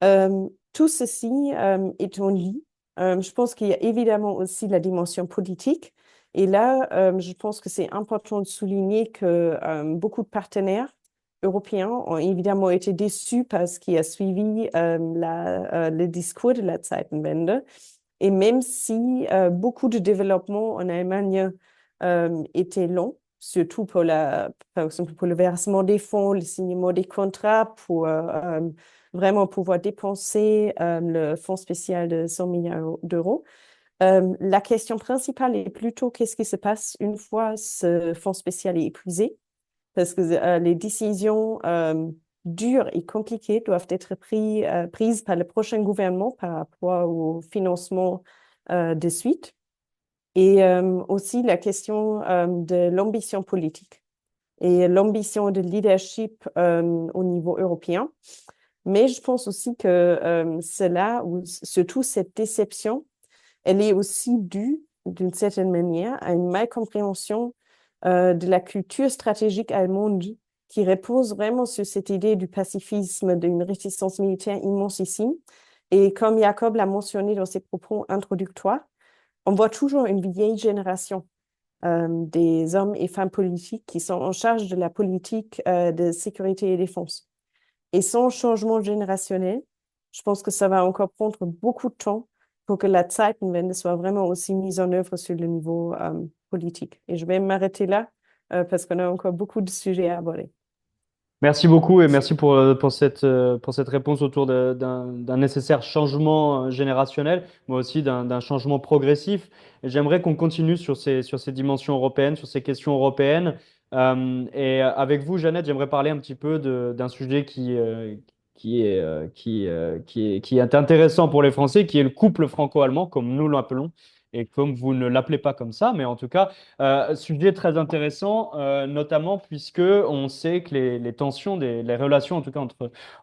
Speaker 4: Tout ceci étant dit, je pense qu'il y a évidemment aussi la dimension politique. Et là, je pense que c'est important de souligner que beaucoup de partenaires européens ont évidemment été déçus par ce qui a suivi le discours de la Zeitenwende. Et même si beaucoup de développements en Allemagne étaient longs, surtout par exemple pour le versement des fonds, le signement des contrats, pour vraiment pouvoir dépenser le fonds spécial de 100 milliards d'euros. La question principale est plutôt qu'est-ce qui se passe une fois ce fonds spécial est épuisé, parce que les décisions dures et compliquées doivent être prises par le prochain gouvernement par rapport au financement de suite. Et aussi la question de l'ambition politique et l'ambition de leadership au niveau européen. Mais je pense aussi que cela, ou surtout cette déception, elle est aussi due d'une certaine manière, à une malcompréhension de la culture stratégique allemande qui repose vraiment sur cette idée du pacifisme, d'une résistance militaire immensissime. Et comme Jacob l'a mentionné dans ses propos introductoires, on voit toujours une vieille génération des hommes et femmes politiques qui sont en charge de la politique de sécurité et défense. Et sans changement générationnel, je pense que ça va encore prendre beaucoup de temps pour que la Zeitenwende soit vraiment aussi mise en œuvre sur le niveau politique. Et je vais m'arrêter là parce qu'on a encore beaucoup de sujets à aborder.
Speaker 1: Merci beaucoup et merci pour cette réponse autour d'un nécessaire changement générationnel, mais aussi d'un changement progressif. Et j'aimerais qu'on continue sur ces dimensions européennes, sur ces questions européennes. Avec vous, Jeannette, j'aimerais parler un petit peu d'un sujet qui est intéressant pour les Français, qui est le couple franco-allemand, comme nous l'appelons. Et comme vous ne l'appelez pas comme ça, mais en tout cas, sujet très intéressant, notamment puisque on sait que les tensions, les relations en tout cas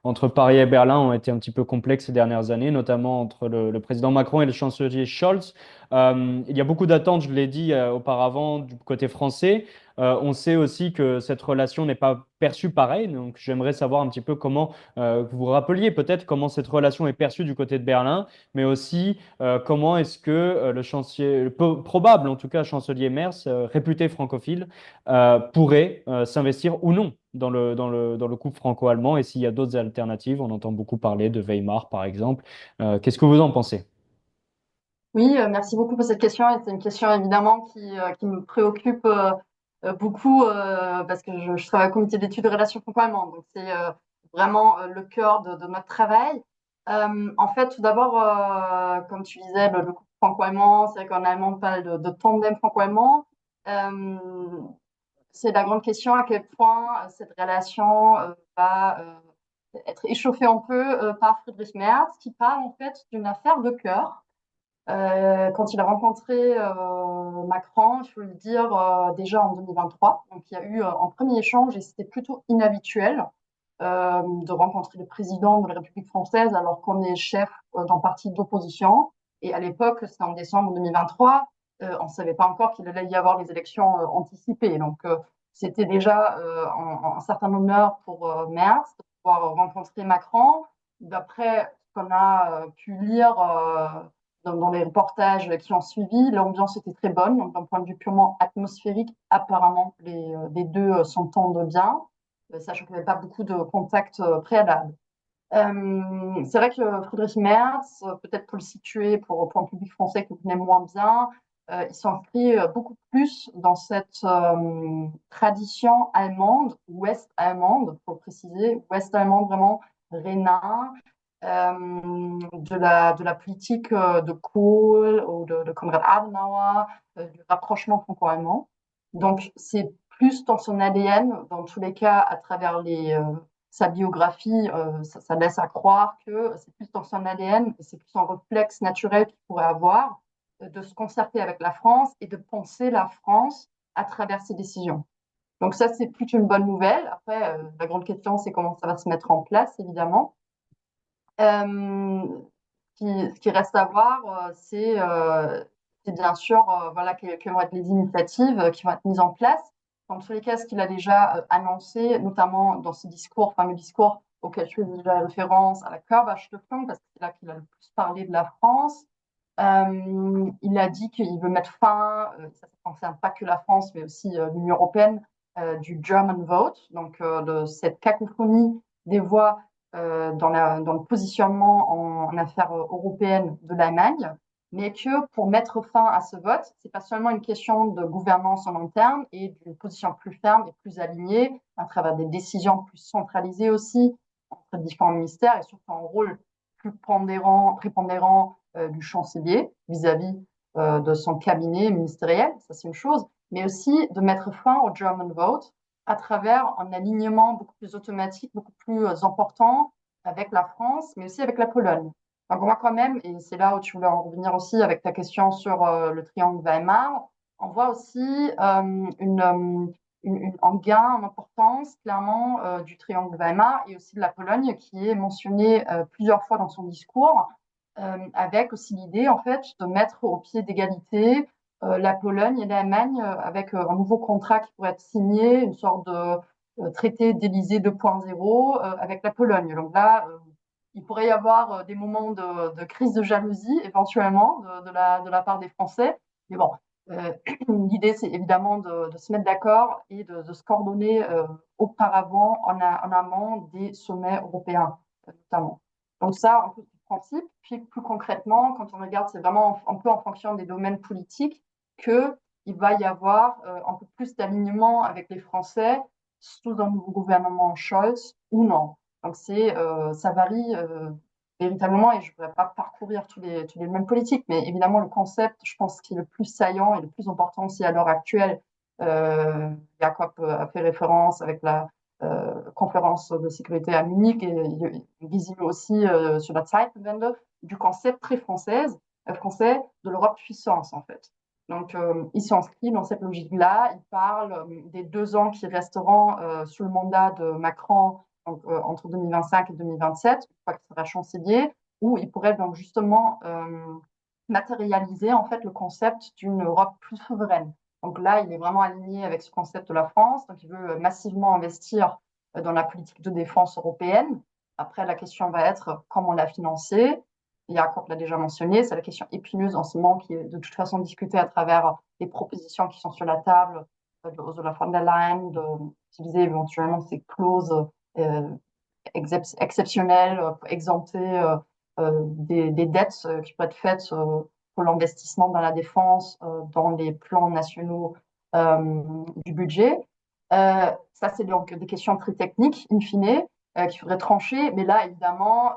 Speaker 1: entre Paris et Berlin ont été un petit peu complexes ces dernières années, notamment entre le président Macron et le chancelier Scholz. Il y a beaucoup d'attentes, je l'ai dit auparavant, du côté français. On sait aussi que cette relation n'est pas perçue pareil, donc j'aimerais savoir un petit peu comment, que vous vous rappeliez peut-être comment cette relation est perçue du côté de Berlin, mais aussi comment est-ce que le chancelier, probable en tout cas chancelier Merz, réputé francophile, pourrait s'investir ou non dans le couple franco-allemand et s'il y a d'autres alternatives. On entend beaucoup parler de Weimar par exemple. Qu'est-ce que vous en pensez?
Speaker 2: Oui, merci beaucoup pour cette question. Et c'est une question évidemment qui me préoccupe beaucoup parce que je travaille au comité d'études de relations franco-allemandes. Donc c'est vraiment le cœur de notre travail. En fait, tout d'abord, comme tu disais, le couple franco-allemand, c'est vrai qu'en allemand, on parle de tandem franco-allemand. Euh, c'est la grande question à quel point cette relation va être échauffée un peu par Friedrich Merz, qui parle en fait d'une affaire de cœur. Quand il a rencontré Macron, il faut le dire, déjà en 2023. Donc, il y a eu un premier échange et c'était plutôt inhabituel de rencontrer le président de la République française alors qu'on est chef d'un parti d'opposition. Et à l'époque, c'était en décembre 2023, on ne savait pas encore qu'il allait y avoir les élections anticipées. Donc, c'était déjà un certain honneur pour Merz de pouvoir rencontrer Macron. D'après ce qu'on a pu lire dans les reportages qui ont suivi, l'ambiance était très bonne. Donc, d'un point de vue purement atmosphérique, apparemment, les deux s'entendent bien, sachant qu'il n'y avait pas beaucoup de contacts préalables. C'est vrai que Friedrich Merz, peut-être pour le situer pour un public français qui connaît moins bien, il s'inscrit beaucoup plus dans cette tradition allemande, ouest-allemande, pour préciser, ouest-allemande vraiment rhénan, de la politique de Kohl ou de Konrad Adenauer, du rapprochement franco-allemand. Donc, c'est plus dans son ADN, dans tous les cas, à travers sa biographie, ça laisse à croire que c'est plus dans son ADN et c'est plus un réflexe naturel qu'il pourrait avoir de se concerter avec la France et de penser la France à travers ses décisions. Donc ça, c'est plutôt une bonne nouvelle. Après, la grande question, c'est comment ça va se mettre en place, évidemment. Ce qui reste à voir, c'est bien sûr voilà, quelles vont être les initiatives qui vont être mises en place. Dans tous les cas, ce qu'il a déjà annoncé, notamment dans ce discours, fameux discours auquel je fais déjà référence à la Körperstiftung, parce que c'est là qu'il a le plus parlé de la France. Il a dit qu'il veut mettre fin, ça ne concerne pas que la France, mais aussi l'Union européenne, du German vote, donc de cette cacophonie des voix dans le positionnement en affaires européennes de l'Allemagne, mais que pour mettre fin à ce vote, ce n'est pas seulement une question de gouvernance en interne et d'une position plus ferme et plus alignée, à travers des décisions plus centralisées aussi entre différents ministères et surtout un rôle plus prépondérant du chancelier vis-à-vis de son cabinet ministériel, ça c'est une chose, mais aussi de mettre fin au German vote à travers un alignement beaucoup plus automatique, beaucoup plus important avec la France, mais aussi avec la Pologne. Donc on voit quand même, et c'est là où tu voulais en revenir aussi avec ta question sur le triangle Weimar, on voit aussi un gain en importance clairement du triangle Weimar et aussi de la Pologne qui est mentionné plusieurs fois dans son discours, avec aussi l'idée en fait de mettre au pied d'égalité la Pologne et l'Allemagne avec un nouveau contrat qui pourrait être signé, une sorte de traité d'Élysée 2.0 avec la Pologne. Donc là, il pourrait y avoir des moments de crise de jalousie éventuellement de la part des Français. Mais bon, euh, l'idée, c'est évidemment de se mettre d'accord et de se coordonner auparavant en amont des sommets européens, notamment. Donc ça, un peu du principe. Puis plus concrètement, quand on regarde, c'est vraiment un peu en fonction des domaines politiques qu'il va y avoir un peu plus d'alignement avec les Français sous un nouveau gouvernement Scholz ou non. Donc ça varie véritablement et je ne pourrais pas parcourir tous les domaines politiques, mais évidemment le concept, je pense, qui est le plus saillant et le plus important aussi à l'heure actuelle, Jacob a fait référence avec la conférence de sécurité à Munich et visible aussi sur la Zeitenwende, du concept très français de l'Europe puissance en fait. Donc, il s'inscrit dans cette logique-là. Il parle des 2 ans qui resteront sous le mandat de Macron, donc, entre 2025 et 2027, une fois qu'il sera chancelier, où il pourrait donc justement matérialiser en fait le concept d'une Europe plus souveraine. Donc là, il est vraiment aligné avec ce concept de la France. Donc, il veut massivement investir dans la politique de défense européenne. Après, la question va être comment la financer. Jacob l'a déjà mentionné, c'est la question épineuse en ce moment qui est de toute façon discutée à travers les propositions qui sont sur la table de Ursula von der Leyen, d'utiliser éventuellement ces clauses exceptionnelles pour exempter des dettes qui pourraient être faites pour l'investissement dans la défense, dans les plans nationaux du budget. Ça, c'est donc des questions très techniques, in fine, qu'il faudrait trancher. Mais là, évidemment,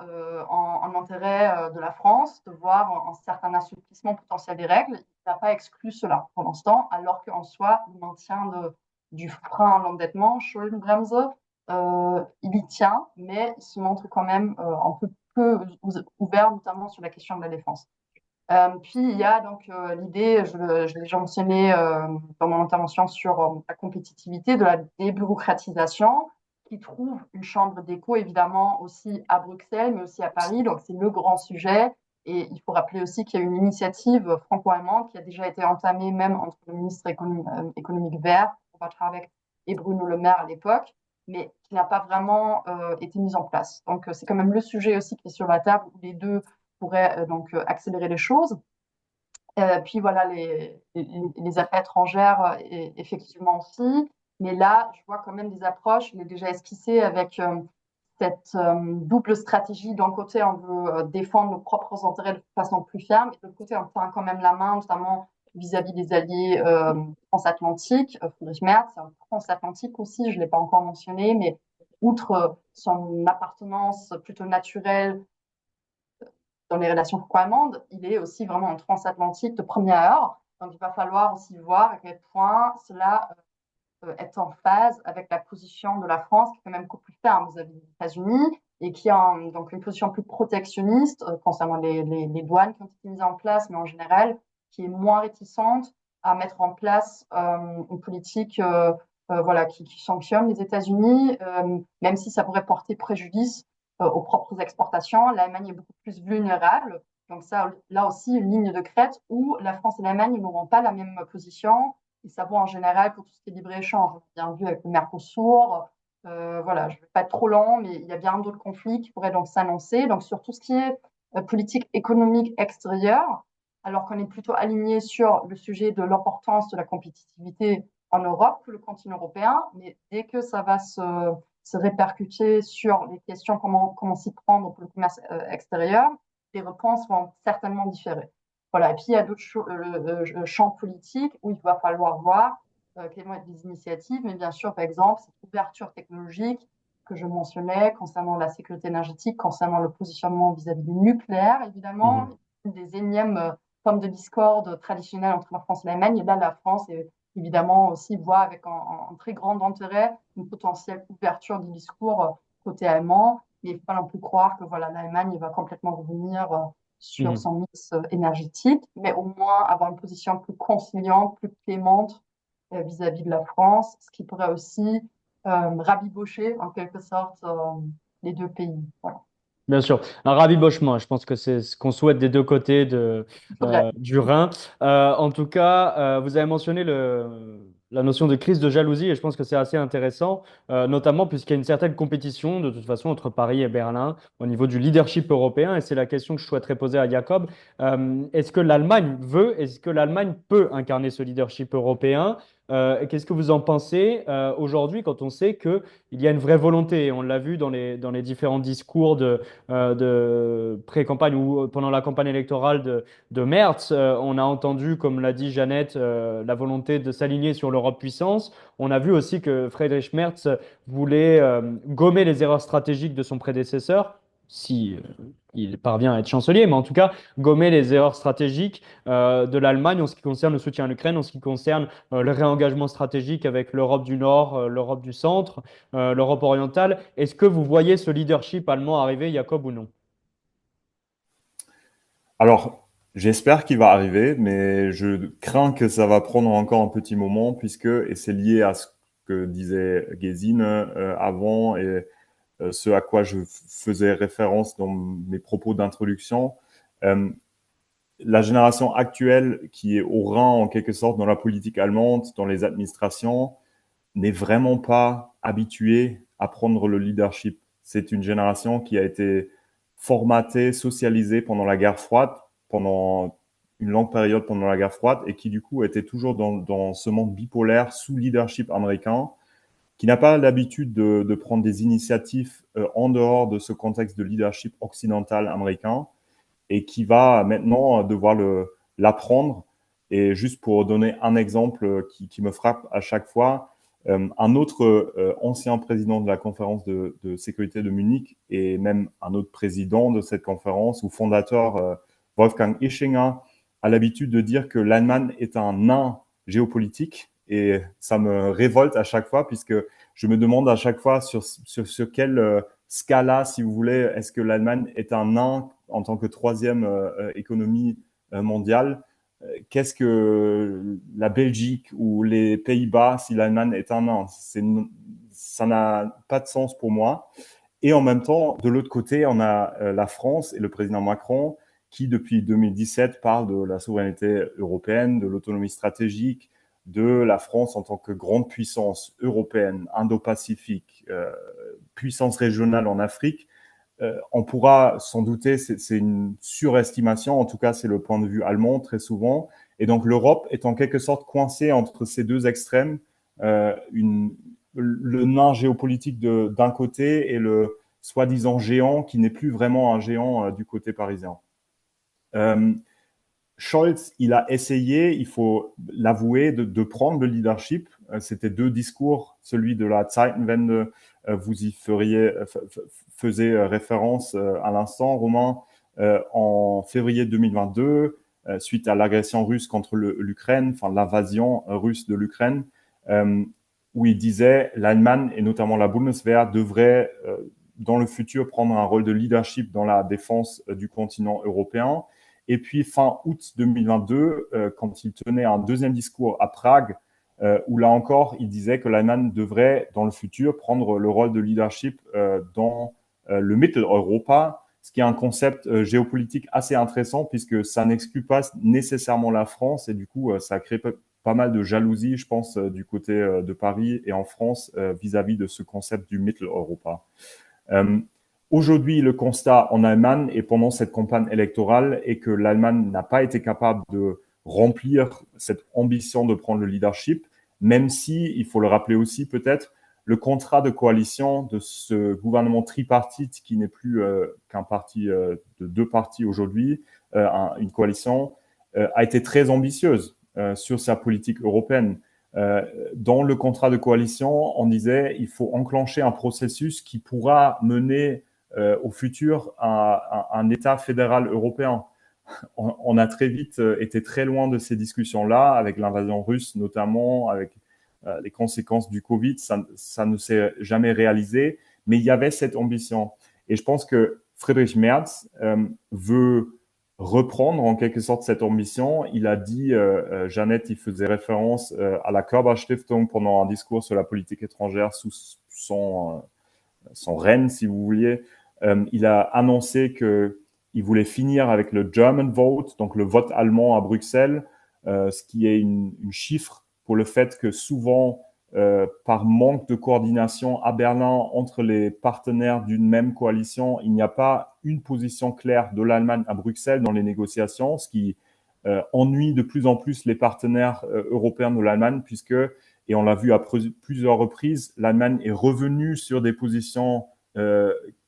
Speaker 2: en intérêt de la France, de voir un certain assouplissement potentiel des règles, il n'a pas exclu cela pour l'instant, alors qu'en soi, le maintien du frein à l'endettement, Schuldenbremse, il y tient, mais il se montre quand même un peu ouvert, notamment sur la question de la défense. Puis il y a donc l'idée, je l'ai déjà mentionné dans mon intervention sur la compétitivité, de la débureaucratisation, qui trouve une chambre d'écho évidemment aussi à Bruxelles, mais aussi à Paris. Donc c'est le grand sujet. Et il faut rappeler aussi qu'il y a une initiative franco-allemande qui a déjà été entamée même entre le ministre économique vert, Robert Habeck, et Bruno Le Maire à l'époque, mais qui n'a pas vraiment été mise en place. Donc c'est quand même le sujet aussi qui est sur la table, où les deux pourrait donc accélérer les choses. Puis voilà, les affaires étrangères, effectivement aussi. Mais là, je vois quand même des approches, il est déjà esquissé avec cette double stratégie. D'un côté, on veut défendre nos propres intérêts de façon plus ferme, et de l'autre côté, on tient quand même la main, notamment vis-à-vis des alliés transatlantiques. Friedrich Merz, c'est un transatlantique aussi, je ne l'ai pas encore mentionné, mais outre son appartenance plutôt naturelle dans les relations franco-allemandes, il est aussi vraiment en transatlantique de première heure. Donc, il va falloir aussi voir à quel point cela est en phase avec la position de la France, qui est quand même beaucoup plus ferme vis-à-vis des États-Unis et qui a donc une position plus protectionniste concernant les douanes qui ont été mises en place, mais en général, qui est moins réticente à mettre en place une politique voilà, qui sanctionne les États-Unis, même si ça pourrait porter préjudice aux propres exportations. L'Allemagne est beaucoup plus vulnérable. Donc ça, là aussi, une ligne de crête où la France et l'Allemagne n'auront pas la même position. Et ça vaut en général pour tout ce qui est libre-échange. On a bien vu avec le Mercosur. Voilà, je ne vais pas être trop lent, mais il y a bien d'autres conflits qui pourraient donc s'annoncer. Donc sur tout ce qui est politique économique extérieure, alors qu'on est plutôt aligné sur le sujet de l'importance de la compétitivité en Europe, le continent européen, mais dès que ça va se répercuter sur les questions comment s'y prendre pour le commerce extérieur, les réponses vont certainement différer. Voilà. Et puis il y a d'autres champs politiques où il va falloir voir quelles vont être les initiatives, mais bien sûr, par exemple, cette ouverture technologique que je mentionnais concernant la sécurité énergétique, concernant le positionnement vis-à-vis du nucléaire, évidemment, des énièmes formes de discorde traditionnelles entre la France et l'Allemagne. Et là, la France est évidemment aussi voit avec un très grand intérêt une potentielle ouverture du discours côté allemand. Mais il ne faut pas non plus croire que voilà, l'Allemagne va complètement revenir sur son mix énergétique, mais au moins avoir une position plus conciliante, plus clémente vis-à-vis de la France, ce qui pourrait aussi rabibocher en quelque sorte les deux pays. Voilà.
Speaker 1: Bien sûr, un rabibochement, je pense que c'est ce qu'on souhaite des deux côtés
Speaker 2: C'est vrai.
Speaker 1: du Rhin. En tout cas, vous avez mentionné la notion de crise de jalousie et je pense que c'est assez intéressant, notamment puisqu'il y a une certaine compétition de toute façon entre Paris et Berlin au niveau du leadership européen et c'est la question que je souhaiterais poser à Jacob. Est-ce que l'Allemagne veut, est-ce que l'Allemagne peut incarner ce leadership européen? Et qu'est-ce que vous en pensez aujourd'hui quand on sait qu'il y a une vraie volonté? On l'a vu dans les différents discours de pré-campagne ou pendant la campagne électorale de Merz, on a entendu, comme l'a dit Jeannette, la volonté de s'aligner sur l'Europe puissance. On a vu aussi que Friedrich Merz voulait gommer les erreurs stratégiques de son prédécesseur, si il parvient à être chancelier, mais en tout cas gommer les erreurs stratégiques de l'Allemagne en ce qui concerne le soutien à l'Ukraine, en ce qui concerne le réengagement stratégique avec l'Europe du Nord, l'Europe du Centre, l'Europe orientale. Est-ce que vous voyez ce leadership allemand arriver, Jacob, ou non?
Speaker 3: Alors, j'espère qu'il va arriver, mais je crains que ça va prendre encore un petit moment puisque, et c'est lié à ce que disait Gesine avant et ce à quoi je faisais référence dans mes propos d'introduction. Euh, la génération actuelle qui est au rang en quelque sorte dans la politique allemande, dans les administrations, n'est vraiment pas habituée à prendre le leadership. C'est une génération qui a été formatée, socialisée pendant la guerre froide, pendant une longue période pendant la guerre froide, et qui du coup était toujours dans ce monde bipolaire sous leadership américain, qui n'a pas l'habitude de prendre des initiatives en dehors de ce contexte de leadership occidental américain, et qui va maintenant devoir l'apprendre. Et juste pour donner un exemple qui me frappe à chaque fois, un autre ancien président de la conférence de sécurité de Munich et même un autre président de cette conférence ou fondateur, Wolfgang Ischinger, a l'habitude de dire que l'Allemagne est un nain géopolitique. Et ça me révolte à chaque fois puisque je me demande à chaque fois sur quelle scala, si vous voulez, est-ce que l'Allemagne est un nain en tant que troisième économie mondiale? Qu'est-ce que la Belgique ou les Pays-Bas si l'Allemagne est un nain? Ça n'a pas de sens pour moi. Et en même temps, de l'autre côté, on a la France et le président Macron qui, depuis 2017, parle de la souveraineté européenne, de l'autonomie stratégique, de la France en tant que grande puissance européenne, Indo-Pacifique, puissance régionale en Afrique. On pourra s'en douter, c'est une surestimation, en tout cas c'est le point de vue allemand très souvent. Et donc l'Europe est en quelque sorte coincée entre ces deux extrêmes, le nain géopolitique d'un côté et le soi-disant géant qui n'est plus vraiment un géant du côté parisien. Euh, Scholz, il a essayé, il faut l'avouer, de prendre le leadership. C'était deux discours, celui de la Zeitenwende, vous y faisiez référence à l'instant, Romain, en février 2022, suite à l'agression russe contre l'Ukraine, enfin l'invasion russe de l'Ukraine, où il disait l'Allemagne et notamment la Bundeswehr devraient dans le futur prendre un rôle de leadership dans la défense du continent européen. Et puis fin août 2022, quand il tenait un deuxième discours à Prague, où là encore, il disait que l'Allemagne devrait, dans le futur, prendre le rôle de leadership dans le Mitteleuropa, ce qui est un concept géopolitique assez intéressant, puisque ça n'exclut pas nécessairement la France, et du coup, ça crée pas mal de jalousie, je pense, du côté de Paris et en France vis-à-vis de ce concept du Mitteleuropa. Aujourd'hui, le constat en Allemagne et pendant cette campagne électorale est que l'Allemagne n'a pas été capable de remplir cette ambition de prendre le leadership, même si, il faut le rappeler aussi peut-être, le contrat de coalition de ce gouvernement tripartite qui n'est plus qu'un parti de deux partis aujourd'hui, une coalition, a été très ambitieuse sur sa politique européenne. Dans le contrat de coalition, on disait il faut enclencher un processus qui pourra mener au futur un État fédéral européen. On a très vite été très loin de ces discussions-là, avec l'invasion russe notamment, avec les conséquences du Covid, ça ne s'est jamais réalisé, mais il y avait cette ambition. Et je pense que Friedrich Merz veut reprendre en quelque sorte cette ambition. Il a dit, Jeannette, il faisait référence à la Körber Stiftung pendant un discours sur la politique étrangère sous son règne, si vous vouliez. Il a annoncé qu'il voulait finir avec le German vote, donc le vote allemand à Bruxelles, ce qui est une chiffre pour le fait que souvent, par manque de coordination à Berlin entre les partenaires d'une même coalition, il n'y a pas une position claire de l'Allemagne à Bruxelles dans les négociations, ce qui ennuie de plus en plus les partenaires européens de l'Allemagne, puisque, et on l'a vu à plusieurs reprises, l'Allemagne est revenue sur des positions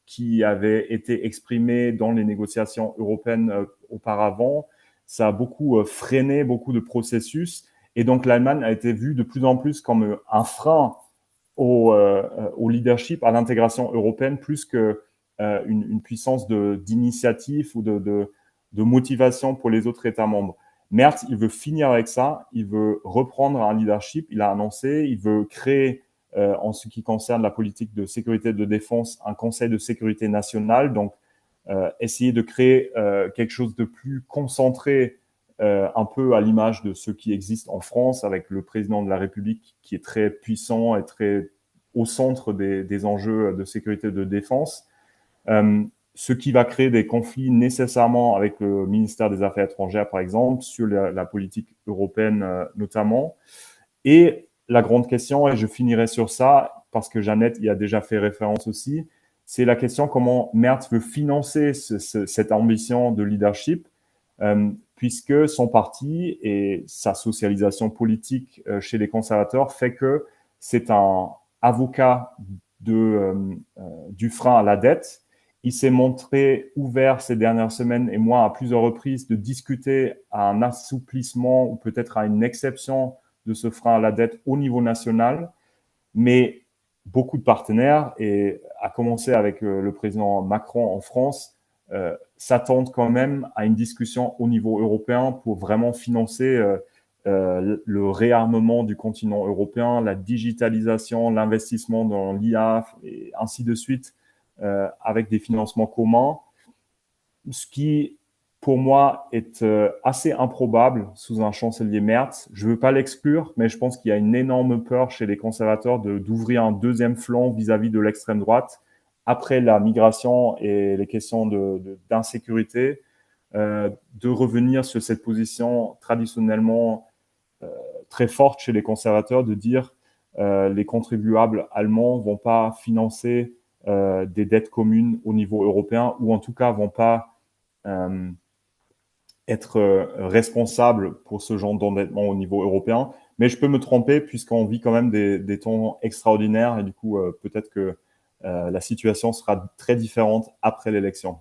Speaker 3: qui avaient été exprimées dans les négociations européennes auparavant. Ça a beaucoup freiné beaucoup de processus. Et donc, l'Allemagne a été vue de plus en plus comme un frein au leadership, à l'intégration européenne, plus que une puissance d'initiative ou de motivation pour les autres États membres. Merz, il veut finir avec ça, il veut reprendre un leadership, il a annoncé, il veut créer, en ce qui concerne la politique de sécurité et de défense, un conseil de sécurité nationale, donc essayer de créer quelque chose de plus concentré, un peu à l'image de ce qui existe en France, avec le président de la République qui est très puissant et très au centre des enjeux de sécurité et de défense. Ce qui va créer des conflits nécessairement avec le ministère des Affaires étrangères, par exemple, sur la politique européenne notamment. Et la grande question, et je finirai sur ça, parce que Jeannette y a déjà fait référence aussi, c'est la question comment Merz veut financer cette ambition de leadership, puisque son parti et sa socialisation politique chez les conservateurs fait que c'est un avocat du frein à la dette. Il s'est montré ouvert ces dernières semaines et mois à plusieurs reprises de discuter à un assouplissement ou peut-être à une exception de ce frein à la dette au niveau national. Mais beaucoup de partenaires, et à commencer avec le président Macron en France, s'attendent quand même à une discussion au niveau européen pour vraiment financer le réarmement du continent européen, la digitalisation, l'investissement dans l'IA et ainsi de suite, avec des financements communs, ce qui, pour moi, est assez improbable sous un chancelier Merz. Je ne veux pas l'exclure, mais je pense qu'il y a une énorme peur chez les conservateurs d'ouvrir un deuxième flanc vis-à-vis de l'extrême droite après la migration et les questions d'insécurité, de revenir sur cette position traditionnellement très forte chez les conservateurs de dire les contribuables allemands vont pas financer des dettes communes au niveau européen, ou en tout cas vont pas être responsables pour ce genre d'endettement au niveau européen. Mais je peux me tromper puisqu'on vit quand même des temps extraordinaires et du coup peut-être que la situation sera très différente après l'élection.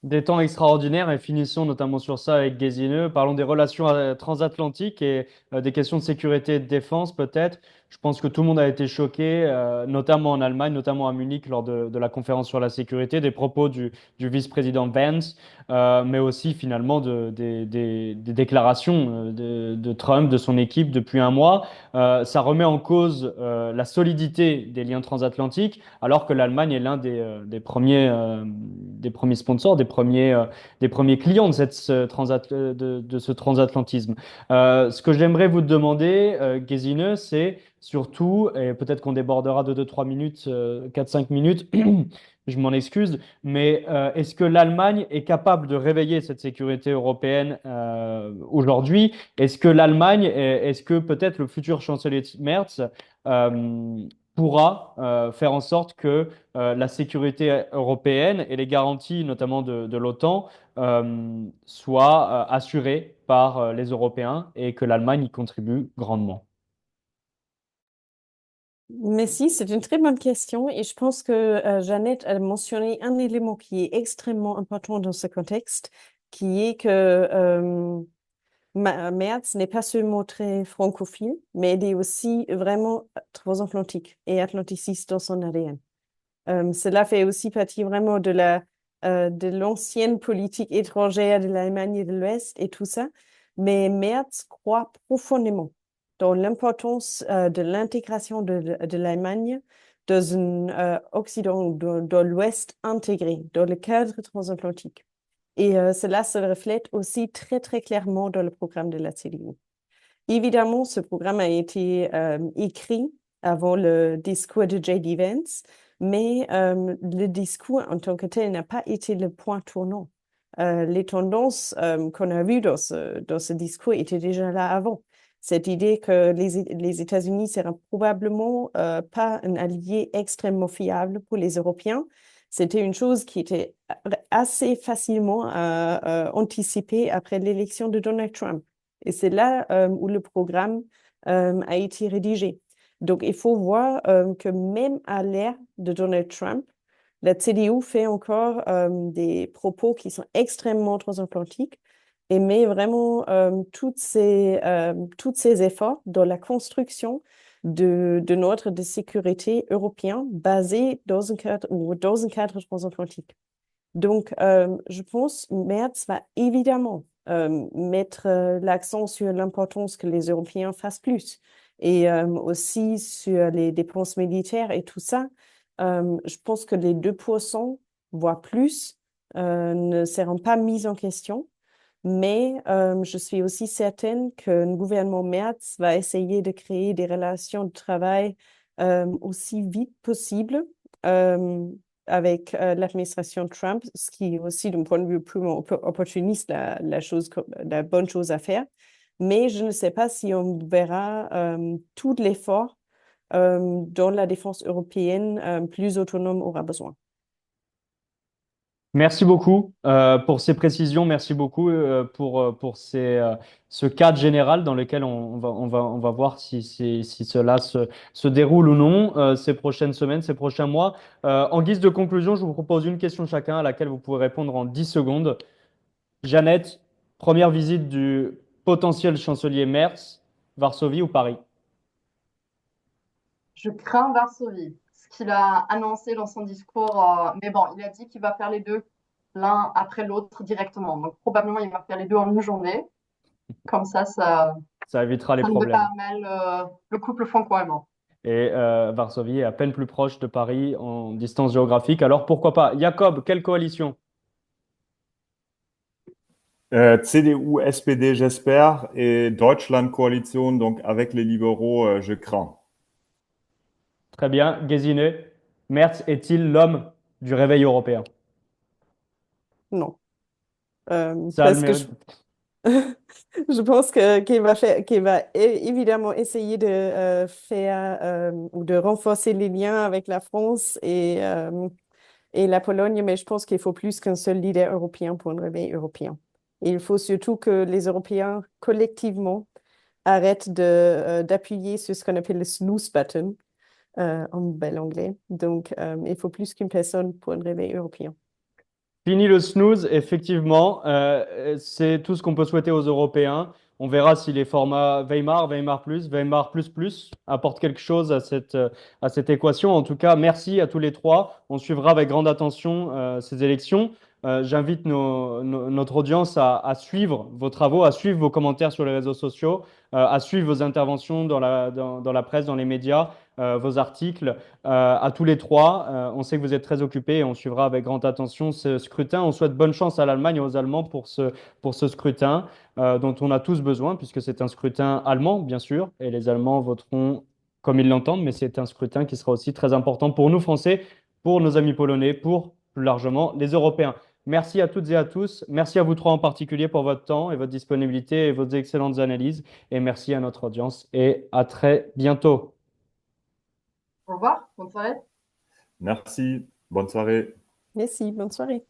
Speaker 1: Des temps extraordinaires et finissons notamment sur ça avec Guézineux. Parlons des relations transatlantiques et des questions de sécurité et de défense peut-être. Je pense que tout le monde a été choqué, notamment en Allemagne, notamment à Munich lors de la conférence sur la sécurité, des propos du vice-président Vance, mais aussi finalement des déclarations de Trump, de son équipe depuis un mois. Ça remet en cause la solidité des liens transatlantiques, alors que l'Allemagne est l'un des premiers sponsors, des premiers clients de de ce transatlantisme. Ce que j'aimerais vous demander, Gesine, c'est surtout, et peut-être qu'on débordera de 2-3 minutes, 4-5 minutes, je m'en excuse, mais est-ce que l'Allemagne est capable de réveiller cette sécurité européenne aujourd'hui? Est-ce que peut-être le futur chancelier Merz pourra faire en sorte que la sécurité européenne et les garanties, notamment de l'OTAN, soient assurées par les Européens et que l'Allemagne y contribue grandement?
Speaker 4: Mais si, c'est une très bonne question et je pense que Jeannette a mentionné un élément qui est extrêmement important dans ce contexte, qui est que Merz n'est pas seulement très francophile, mais il est aussi vraiment transatlantique et atlanticiste dans son ADN. Cela fait aussi partie vraiment de l'ancienne politique étrangère de l'Allemagne et de l'Ouest et tout ça. Mais Merz croit profondément dans l'importance de l'intégration de l'Allemagne dans un Occident, dans l'Ouest intégré, dans le cadre transatlantique. Et cela se reflète aussi très, très clairement dans le programme de la CDU. Évidemment, ce programme a été écrit avant le discours de J.D. Vance, mais le discours en tant que tel n'a pas été le point tournant. Les tendances qu'on a vues dans ce discours étaient déjà là avant. Cette idée que les États-Unis seraient probablement pas un allié extrêmement fiable pour les Européens, c'était une chose qui était assez facilement anticipée après l'élection de Donald Trump. Et c'est là où le programme a été rédigé. Donc, il faut voir que même à l'ère de Donald Trump, la CDU fait encore des propos qui sont extrêmement transatlantiques et met vraiment tous ces efforts dans la construction de notre de sécurité européen basé dans un cadre transatlantique. Donc, je pense Merz va évidemment mettre l'accent sur l'importance que les Européens fassent plus et aussi sur les dépenses militaires et tout ça. Je pense que les 2%, voire plus, ne seront pas mis en question. Mais je suis aussi certaine que le gouvernement Merz va essayer de créer des relations de travail aussi vite possible euh, avec l'administration Trump, ce qui est aussi, d'un point de vue plus opportuniste, la bonne chose à faire. Mais je ne sais pas si on verra tout l'effort dont la défense européenne plus autonome aura besoin.
Speaker 1: Merci beaucoup pour ces précisions. Merci beaucoup pour ce cadre général dans lequel on va voir si cela se déroule ou non ces prochaines semaines, ces prochains mois. En guise de conclusion, je vous propose une question chacun à laquelle vous pouvez répondre en 10 secondes. Jeannette, première visite du potentiel chancelier Merz, Varsovie ou Paris?
Speaker 2: Je crains Varsovie, ce qu'il a annoncé dans son discours. Mais bon, il a dit qu'il va faire les deux l'un après l'autre directement. Donc probablement, il va faire les deux en une journée. Comme
Speaker 1: Ça évitera les
Speaker 2: ça ne met pas
Speaker 1: problèmes.
Speaker 2: à mal le couple franco-allemand.
Speaker 1: Et Varsovie est à peine plus proche de Paris en distance géographique. Alors pourquoi pas? Jacob, quelle coalition?
Speaker 3: CDU, SPD, j'espère, et Deutschland-Coalition, donc avec les libéraux, je crains.
Speaker 1: Très bien. Gesine, Merz est-il l'homme du réveil européen?
Speaker 4: Non.
Speaker 1: Ça a le
Speaker 4: Parce que
Speaker 1: mérite.
Speaker 4: je pense qu'il va évidemment essayer de faire ou de renforcer les liens avec la France et la Pologne, mais je pense qu'il faut plus qu'un seul leader européen pour un réveil européen. Et il faut surtout que les Européens collectivement arrêtent d'appuyer sur ce qu'on appelle le snooze button en bel anglais. Donc, il faut plus qu'une personne pour un réveil européen.
Speaker 1: Fini le snooze, effectivement. C'est tout ce qu'on peut souhaiter aux Européens. On verra si les formats Weimar, Weimar plus apportent quelque chose à cette équation. En tout cas, merci à tous les trois. On suivra avec grande attention ces élections. J'invite notre audience à suivre vos travaux, à suivre vos commentaires sur les réseaux sociaux, à suivre vos interventions dans la presse, dans les médias, vos articles. À tous les trois. On sait que vous êtes très occupés et on suivra avec grande attention ce scrutin. On souhaite bonne chance à l'Allemagne et aux Allemands pour ce scrutin dont on a tous besoin, puisque c'est un scrutin allemand, bien sûr, et les Allemands voteront comme ils l'entendent, mais c'est un scrutin qui sera aussi très important pour nous, Français, pour nos amis polonais, pour plus largement les Européens. Merci à toutes et à tous. Merci à vous trois en particulier pour votre temps et votre disponibilité et vos excellentes analyses. Et merci à notre audience et à très bientôt.
Speaker 2: Au revoir, bonne soirée.
Speaker 3: Merci, bonne soirée.
Speaker 4: Merci, bonne soirée.